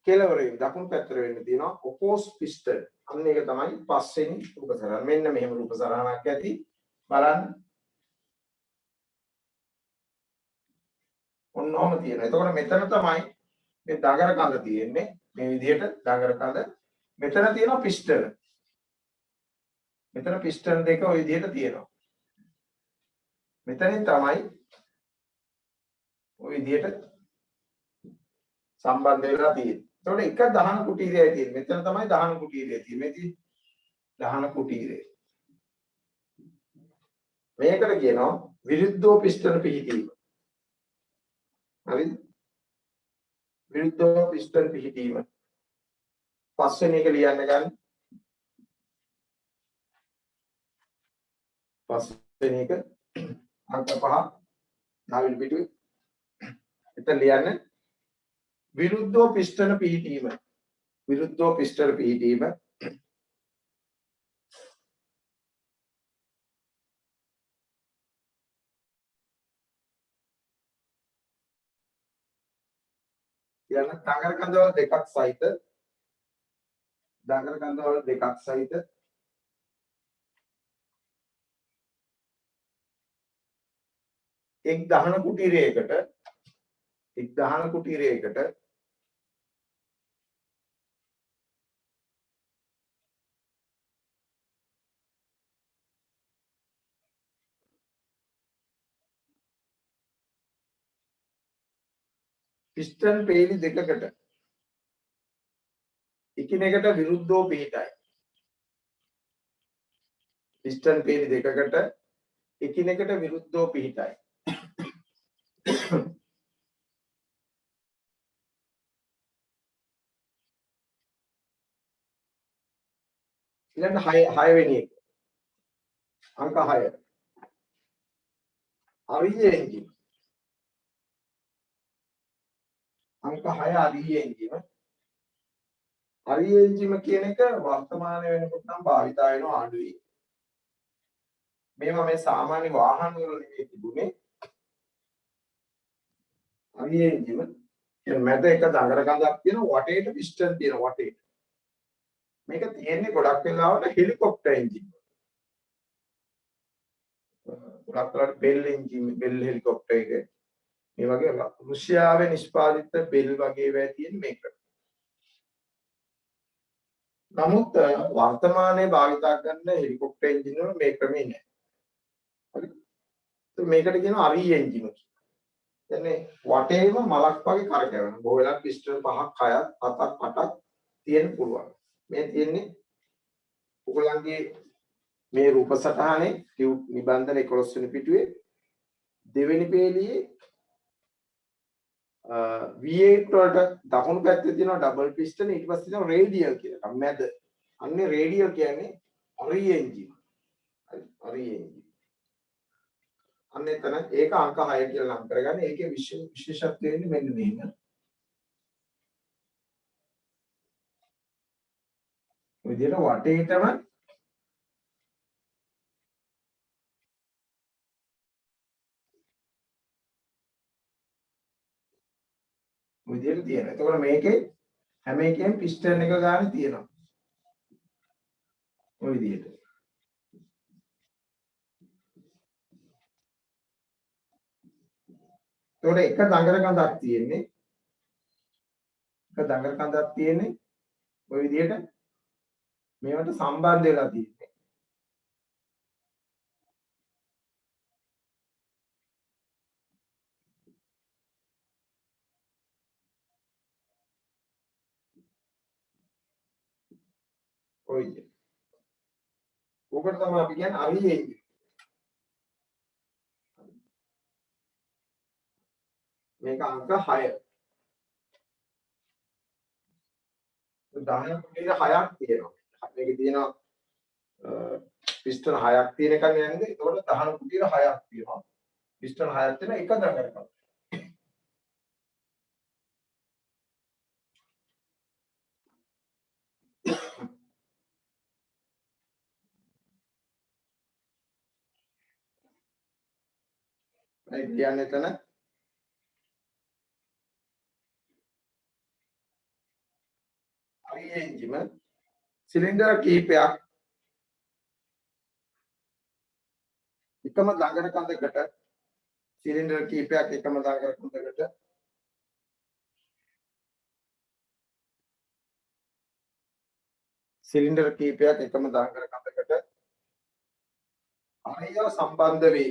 කෙළවරේ දකුණු පැත්තට වෙන්න තියෙනවා ඔපෝස් පිස්ටන්. අන්න ඒක තමයි 5 වෙනි රූපසරණ. මෙන්න මෙහෙම රූපසරණක් ඇති. බලන්න. ඔන්නෝම තියෙනවා. එතකොට මෙතන තමයි මේ දඟර කඳ තියෙන්නේ. මේ විදිහට දඟර කඳ. මෙතන තියෙනවා පිස්ටන්. මෙතන පිස්ටන් දෙක ওই විදිහට තියෙනවා. මෙතනින් තමයි ওই විදිහට සම්බන්ධ වෙලා තියෙන්නේ. එතකොට එක දහන කුටීරයයි තියෙන්නේ. මෙතන තමයි දහන කුටීරය තියෙන්නේ. මේ දහන කුටීරය. මේකට කියනවා විරුද්ධව පිස්ටන පිහිටීම. හරිද? විරුද්ධව පිස්ටන පිහිටීම. පස්වෙනි එක ලියන්න ගන්න. පස්වෙනි එක අංක 5 නාවිල් පිටුවේ. එතන ලියන්න විරුද්ධව පිස්ටන පිහිටීම. විරුද්ධව පිස්ටන පිහිටීම. යන දඟර කඳවල දෙකක් සහිත දඟර කඳවල දෙකක් සහිත එක් දහන කුටීරයකට පිස්ටන් පේලි දෙකකට එකිනෙකට විරුද්ධව පිහිටයි. පිස්ටන් පේලි දෙකකට එකිනෙකට විරුද්ධව පිහිටයි. ඊළඟ 6 වෙනි එක. අංක 6. අරිය එන්ජිම. අංක 6 අරිය එන්ජිම. අරිය එන්ජිම කියන එක වර්තමාන වෙනකොට නම් භාවිතා වෙනවා අඩුයි. මේවා මේ සාමාන්‍ය වාහන වල නෙවෙයි තිබුණේ. අරිය එන්ජිම කියන මැද එක දඟර කඳක් තියෙන වටේට පිස්ටන් තියෙන වටේට. මේක තියෙන්නේ ගොඩක් වෙලාවට හෙලිකොප්ටර් එන්ජින්. ගොඩක් වෙලාවට බෙල් එන්ජින් බෙල් හෙලිකොප්ටර් එක මේ වගේ රුසියාවේ නිෂ්පාදිත බෙල් වගේ ඒවා තියෙන මේක. නමුත් වර්තමානයේ භාවිතා කරන හෙලිකොප්ටර් එන්ජින් වල මේ ක්‍රමේ නැහැ. හරි. මේකට කියනවා අරී එන්ජින් කියලා. කියන්නේ වටේම මලක් වගේ කරකැවෙන. බොහෝ වෙලාවට පිස්ටන් 5ක් 6ක් 7ක් 8ක් තියෙන්න පුළුවන්. මේ තියෙන්නේ ඔයගලන්ගේ මේ රූප සටහනේ ටියුබ් නිබන්ධන 11 වෙනි පිටුවේ දෙවෙනි පේළියේ V8 වලට දකුණු පැත්තේ තියෙනවා ඩබල් පිස්ටන් ඊට පස්සේ තියෙනවා රේඩියල් කියලා. මැද. අන්නේ රේඩියල් කියන්නේ අරී එන්ජින්. හරි අරී එන්ජින්. අන්න එතන ඒක අංක 6 කියලා නම් කරගන්න. ඒකේ විශේෂත්වය වෙන්නේ මෙන්න මේක. විදියට වටේටම විදියට තියෙනවා. එතකොට මේකේ හැම එකෙම පිස්ටන් එක ගන්න තියෙනවා. ඔය විදියට. එතකොට එක දඟර කඳක් තියෙන්නේ. එක දඟර කඳක් තියෙන්නේ. ඔය විදියට මේවට සම්බන්ධ වෙලා තියෙන්නේ. ඔය විදියට. ඔකට තමයි අපි කියන්නේ අරී එන්ජින්. මේක අංක 6. 10 කුටියට 6ක් තියෙනවා. මේකේ තියෙනවා පිස්ටන් 6ක් තියෙන එකක් නේද? ඒතකොට 10 කුටියට 6ක් තියෙනවා. පිස්ටන් 6ක් තියෙන එක දඟර කඳ. ඒ කියන්නේ එතන අරී එන්ජිම සිලින්ඩර් කීපයක් එකම දඟර කඳකට සිලින්ඩර් කීපයක් එකම දඟර කඳකට සිලින්ඩර් කීපයක් එකම දඟර කඳකට අරය සම්බන්ධ වේ.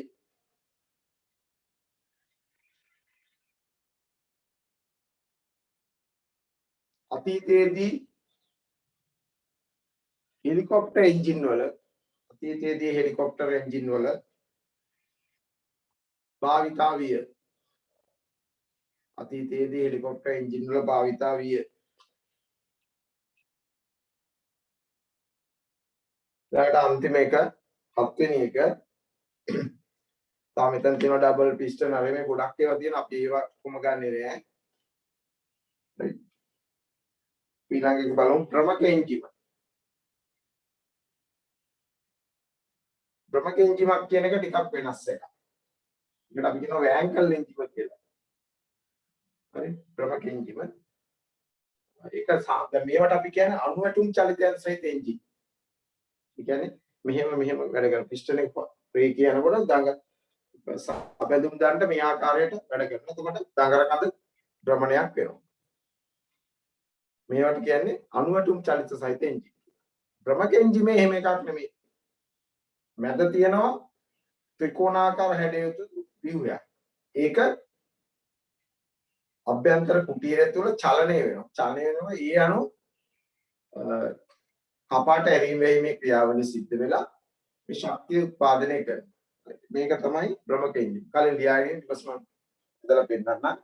අතීතයේදී හෙලිකොප්ටර් එන්ජින් වල භාවිතා විය. අතීතයේදී හෙලිකොප්ටර් එන්ජින් වල භාවිතා විය. ඊට අන්තිම එක 7 වෙනි එක තාම මෙතන තියෙනවා ඩබල් පිස්ටන් අර මේ ගොඩක් ඒවා තියෙන අපි ඒවා කොහොම ගන්නෙ නෑ. ඊළඟ එක බලමු ප්‍රමක එන්ජිම. ප්‍රමක එන්ජිමක් කියන එක ටිකක් වෙනස් එකක්. ඒකට අපි කියනවා වෑන්කල් එන්ජිම කියලා. හරි ප්‍රමක එන්ජිම. ඒක දැන් මේවට අපි කියන්නේ අණුවැටුම් චලිතයන් සහිත එන්ජින්. ඒ කියන්නේ මෙහෙම වැඩ කරන පිස්ටන් එක ප්‍රේ කියනකොට දඟ අපැදුම් දාන්න මේ ආකාරයට වැඩ කරනවා. එතකොට දඟර කඳ භ්‍රමණයක් වෙනවා. මේවට කියන්නේ අණුවැටුම් චලිත සහිත එන්ජින්. භ්‍රමක එන්ජිමේ එහෙම එකක් නෙමෙයි. මැද තියෙනවා ත්‍රිකෝණාකාර හැඩයුතු ව්‍යුහයක්. ඒක අභ්‍යන්තර කුටීරය තුළ චලනය වෙනවා. චලනය වෙනවා ඒ අනුව කපාට ඇරීම වීමේ ක්‍රියාවලිය සිද්ධ වෙලා මේ ශක්තිය උත්පාදනය කරනවා. මේක තමයි භ්‍රමක එන්ජින්. කලින් ලියාගෙන ඊට පස්සේ මම ඉදලා පෙන්නන්නම්.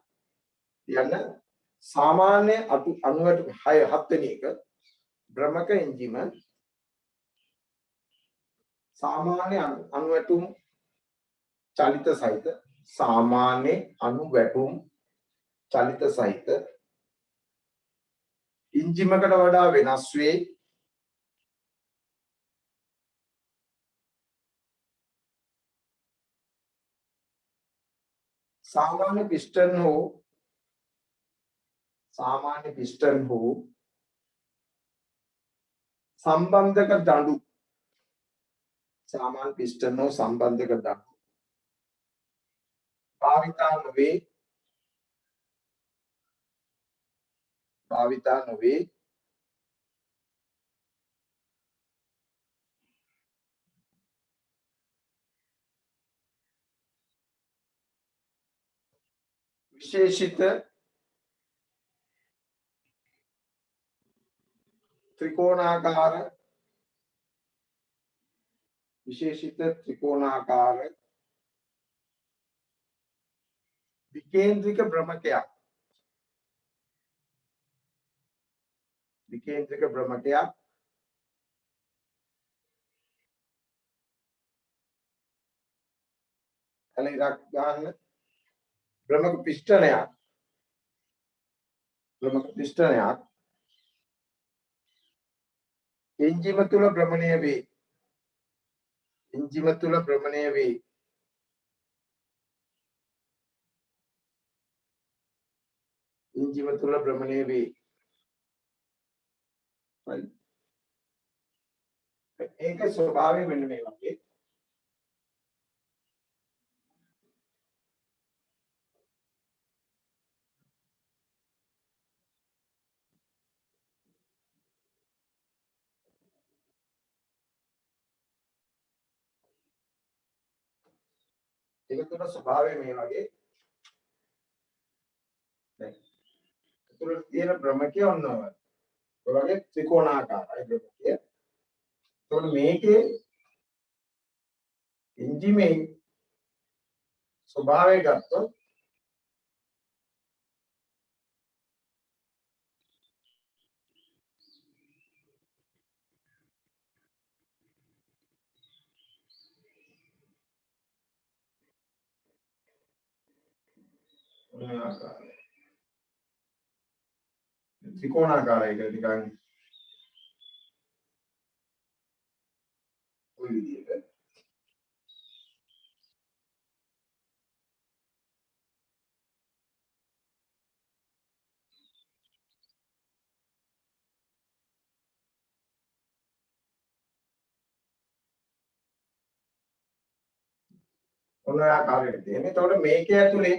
කියන්න සාමාන්‍ය අණුවට 7 වෙනි එක භ්‍රමක එන්ජිම සාමාන්‍ය අණුවැටුම් චලිත සහිත සාමාන්‍ය අණුවැටුම් චලිත සහිත එන්ජිමකට වඩා වෙනස් වේ. सामान्य पिस्टन हो සම්බන්ධක දඬු සාමාන්‍ය පිස්ටන් නෝ සම්බන්ධක දඬු භාවිතා නොවේ විශේෂිත ත්‍රිකෝණාකාර විකේන්ද්‍රික භ්‍රමකයක් එලෙරක් ගන්න භ්‍රමක පිස්ටනයක් එන්ජිම තුල භ්‍රමණය වේ right. ඒක ස්වභාවය මෙන්න මේ වගේ ඒක තුන ස්වභාවය මේ වගේ දැන් ඒතුළ තියෙන භ්‍රමකය ඔන්න ඔය වගේ ත්‍රිකෝණාකාරයි භ්‍රමකය. ඒතකොට මේකේ එන්ජිමේ ස්වභාවය ගත්තොත් ඔන්න ඔය ආකාරයි. ත්‍රිකෝණාකාරයි කියලා නිකන් ওই විදිහට ඔන්න ඔය ආකාරයට තියෙන. එතකොට මේකේ ඇතුලේ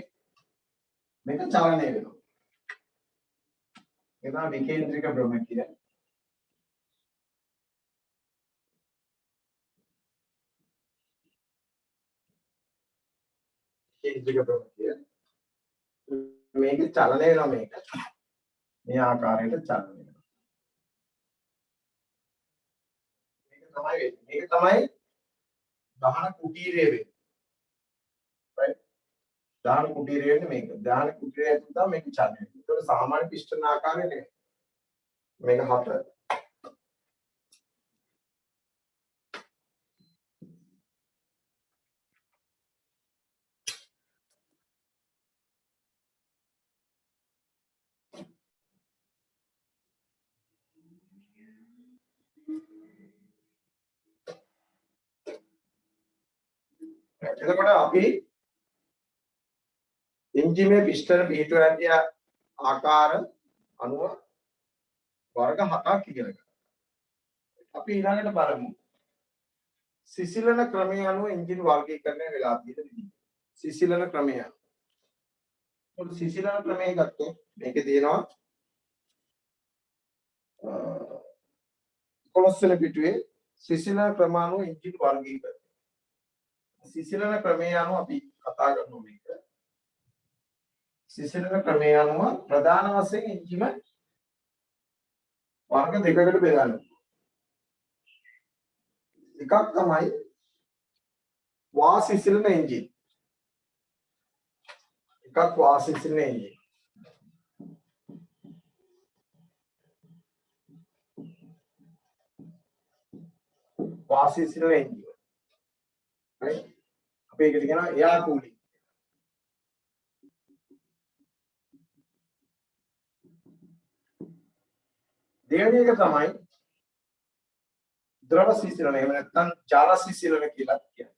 මේක චලනය වෙනවා. ඒක තමයි විකේන්ද්‍රික භ්‍රමකය. විකේන්ද්‍රික භ්‍රමකය. මේක චලනය වෙනවා මේක. මේ ආකාරයට චලනය වෙනවා. මේක තමයි දහන කුටීරය වෙන්නේ. right? දහන කුටීරය වෙන්නේ මේක. දහන කුටීරය ඇතුළත තමයි මේක චලනය වෙන්නේ. ඒතකොට සාමාන්‍ය පිස්ටන් ආකාරය නෙමෙයි. මේක හතර. එතකොට අපි එන්ජිමේ පිස්ටන පිටුව ඇති ආකාර අනුව වර්ග 7ක් ඉගෙන ගන්නවා. අපි ඊළඟට බලමු සිසිලන ක්‍රමය අනුව එන්ජින් වර්ගීකරණය වෙලා තියෙන විදිහ. සිසිලන ක්‍රමය. මොකද සිසිලන ක්‍රමය ගත්තොත් මේකේ තියෙනවා 11 වෙනි පිටුවේ සිසිලන ක්‍රම අනුව එන්ජින් වර්ගීකරණය. සිසිලන ක්‍රමය අනුව අපි කතා කරනවා මේක. සිසිලන ක්‍රමය අනුව ප්‍රධාන වශයෙන් එන්ජිම වර්ග දෙකකට බෙදන්න. එකක් තමයි වාසිසිලන එන්ජින්. එකක් වාසිසිලන එන්ජින්. වාසිසිලන එන්ජින්. right? අපි ඒකට කියනවා එයාර් කූලින්. දෙවෙනි එක තමයි ද්‍රව සිසිලන. එහෙම නැත්නම් ජල සිසිලන කියලා කියනවා.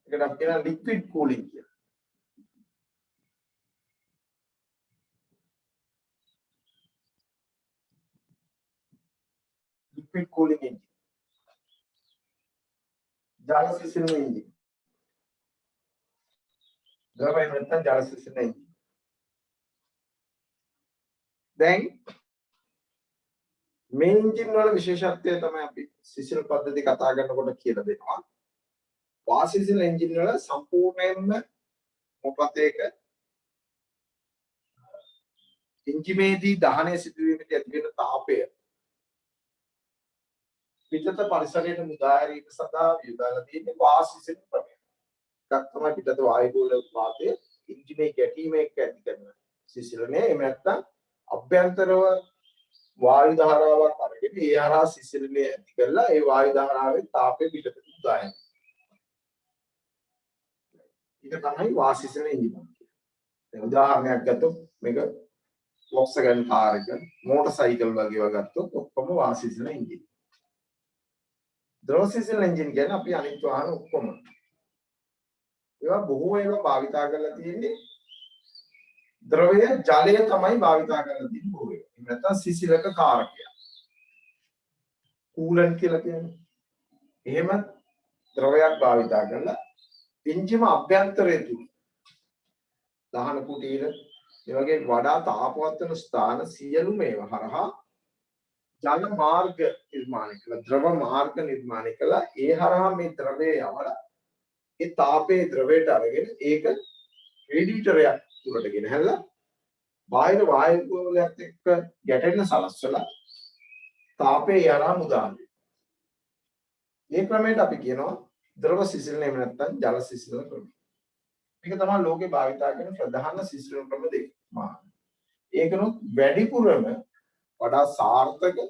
ඒකට අපි කියනවා ලික්විඩ් කූලින් කියලා. ජල සිසිල් එන්ජින්. ද්‍රවය නැත්නම් ජල සිසිල් එන්ජින්. දැන් මේ එන්ජින් වල විශේෂත්වය තමයි අපි සිසිල් පද්ධති කතා කරනකොට කියලා දෙනවා. වාසිසිල් එන්ජින් වල සම්පූර්ණයෙන්ම මොකක්ද ඒක එන්ජිමේදී දහනය සිදුවීමේදී ඇති වෙන තාපය පිටත පරිසරයට මුදා හැරීම සඳහා යොදාලා තියෙන වාසිසිල් ක්‍රමය. එකක් තමයි පිටත වායුගෝල වාතය එන්ජිමේ ගැටීම එක්ක ඇති කරන සිසිලනේ. එහෙම නැත්නම් අභ්‍යන්තරව වායු ධාරාවක් අරගෙන ඒ හරහා සිසිලනේ ඇති කරලා ඒ වායු ධාරාවෙන් තාපය පිටත මුදා හැරීම. ඒක තමයි වාසිසිල් එන්ජින්. දැන් උදාහරණයක් ගත්තොත් මේක වොක්ස්වැගන් කාර් එක, මෝටර් සයිකල් වගේ ඒවා ගත්තොත් ඔක්කොම වාසිසිල් එන්ජින්. ද්‍රව සිසිල් එන්ජින් කියන්නේ අපි අනිත් වාහන ඔක්කොම. ඒවා බොහෝ ඒවා භාවිතා කරලා තියෙන්නේ ද්‍රවය ජලය තමයි භාවිතා කරලා තියෙන්නේ බොහෝ ඒවා. එහෙම නැත්නම් සිසිලක කාරකය. කූලන්ට් කියලා කියන්නේ. එහෙම ද්‍රවයක් භාවිතා කරලා එන්ජිම අභ්‍යන්තරයේ තුල දහන කුටීර ඒ වගේ වඩා තාපවත් වෙන ස්ථාන සියලුම ඒවා හරහා ජල මාර්ග නිර්මාණය කළා, ද්‍රව මාර්ග නිර්මාණය කළා. ඒ හරහා මේ ද්‍රවය යවලා ඒ තාපයේ ද්‍රවයට අරගෙන ඒක රේඩියේටරයක් තුලට ගෙනහැල්ලා බාහිර වායු ගෝලයක් එක්ක ගැටෙන්න සලස්වලා තාපයේ යරා මුදාන්නේ. මේ ක්‍රමයට අපි කියනවා ද්‍රව සිසිලන එහෙම නැත්නම් ජල සිසිලන ක්‍රමය. මේක තමයි ලෝකේ භාවිතා කරන ප්‍රධාන සිසිලන ක්‍රම දෙක. ඒකනොත් වැඩිපුරම වඩා සාර්ථක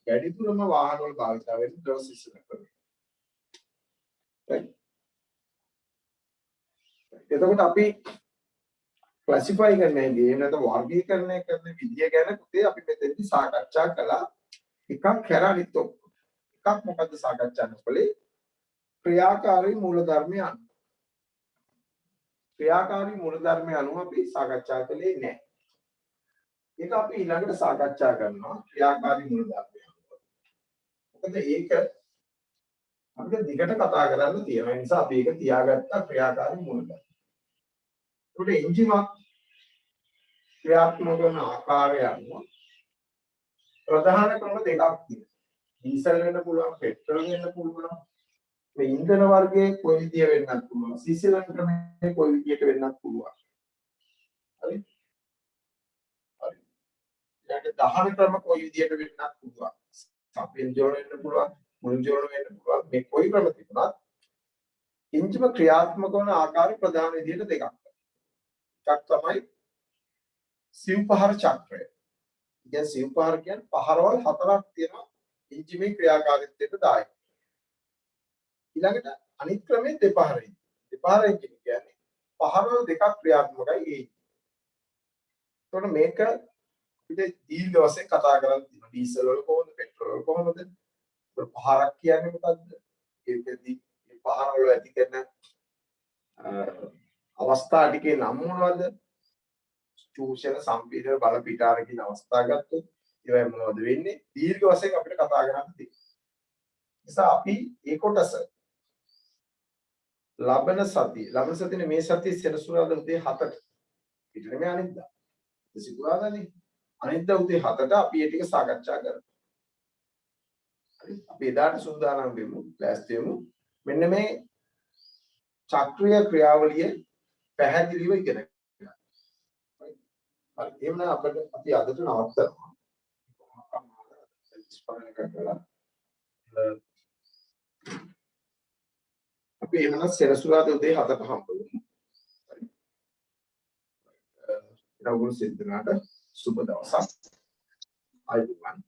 වැඩිපුරම වාහන වල භාවිතා වෙන ද්‍රව සිසිලන ක්‍රමය. එතකොට අපි ක්ලාසිෆයි කරන්නේ එහෙම නැත්නම් වර්ගීකරණය කරන විදිය ගැන පුතේ අපි මෙතෙන්දි සාකච්ඡා කළා. එකක් කරානිත් එකක් මොකද්ද සාකච්ඡා කරන්නේ? ක්‍රියාකාරී මූලධර්මය අනුව. ක්‍රියාකාරී මූලධර්මය අනුව අපි සාකච්ඡා කළේ නැහැ. ඒක අපි ඊළඟට සාකච්ඡා කරනවා ක්‍රියාකාරී මූලධර්මය අනුව. මොකද ඒක අපිට දිගට කතා කරන්න තියෙන නිසා අපි ඒක තියාගත්තා ක්‍රියාකාරී මූලධර්ම. ඒකට එන්ජිමක් ක්‍රියාත්මක වන ආකාරය අනුව ප්‍රධාන ක්‍රම දෙකක් තියෙනවා. ඩීසල් වෙන්න පුළුවන්, පෙට්‍රල් වෙන්න පුළුවන්. මේ ඉන්ධන වර්ගයේ කොයි විදිය වෙන්නත් පුළුවන්. සිසිලන ක්‍රමයේ කොයි විදියට වෙන්නත් පුළුවන්. හරි? හරි. ඊට දහන ක්‍රම කොයි විදියට වෙන්නත් පුළුවන්. සපෙන් ජෝන වෙන්න පුළුවන්, මුල් ජෝන වෙන්න පුළුවන්. මේ කොයි ක්‍රම තිබුණත් එන්ජිම ක්‍රියාත්මක වන ආකාරය ප්‍රධාන විදියට දෙකක්. එකක් තමයි සිව්පහර චක්‍රය. ඉතින් සිව්පහර කියන්නේ පහරවල් හතරක් තියෙනවා එන්ජිමේ ක්‍රියාකාරීත්වයට දායක. ඊළඟට අනිත් ක්‍රමයේ දෙපහරයි. දෙපහර එන්ජින් කියන්නේ පහරවල් දෙකක් ක්‍රියාත්මකයි ඒ. එතකොට මේක අපිට දීර්ඝ වශයෙන් කතා කරන්න තියෙනවා. ඩීසල් වල කොහොමද, පෙට්‍රල් වල කොහොමද? පහරක් කියන්නේ මොකද්ද? ඒකෙදි මේ පහරවල ඇති කරන අවස්ථා ටිකේ නම් මොනවද? චූෂණ සම්පීඩන බල පිටාර කියන අවස්ථා ගත්තොත් ඒවයි මොනවද වෙන්නේ? දීර්ඝ වශයෙන් අපිට කතා කරන්න තියෙනවා. නිසා අපි ඒ කොටස ලබන සතියේ මේ සතියේ සෙනසුරාදා උදේ 7ට ඊට නෙමෙයි අනිද්දා. සිකුරාදානේ. අනිද්දා උදේ 7ට අපි මේ ටික සාකච්ඡා කරමු. හරි? අපි එදාට සූදානම් වෙමු, ලෑස්ති වෙමු. මෙන්න මේ චක්‍රීය ක්‍රියාවලිය පැහැදිලිව ඉගෙන ගන්න. හරි? එහෙනම් අපි අදට නවත්තනවා. අපි එහෙනම් සෙනසුරාදා උදේ 7ට හම්බ වෙමු. හරි. රවුල් සිද්ධාට සුබ දවසක්. අයිබෝවන්.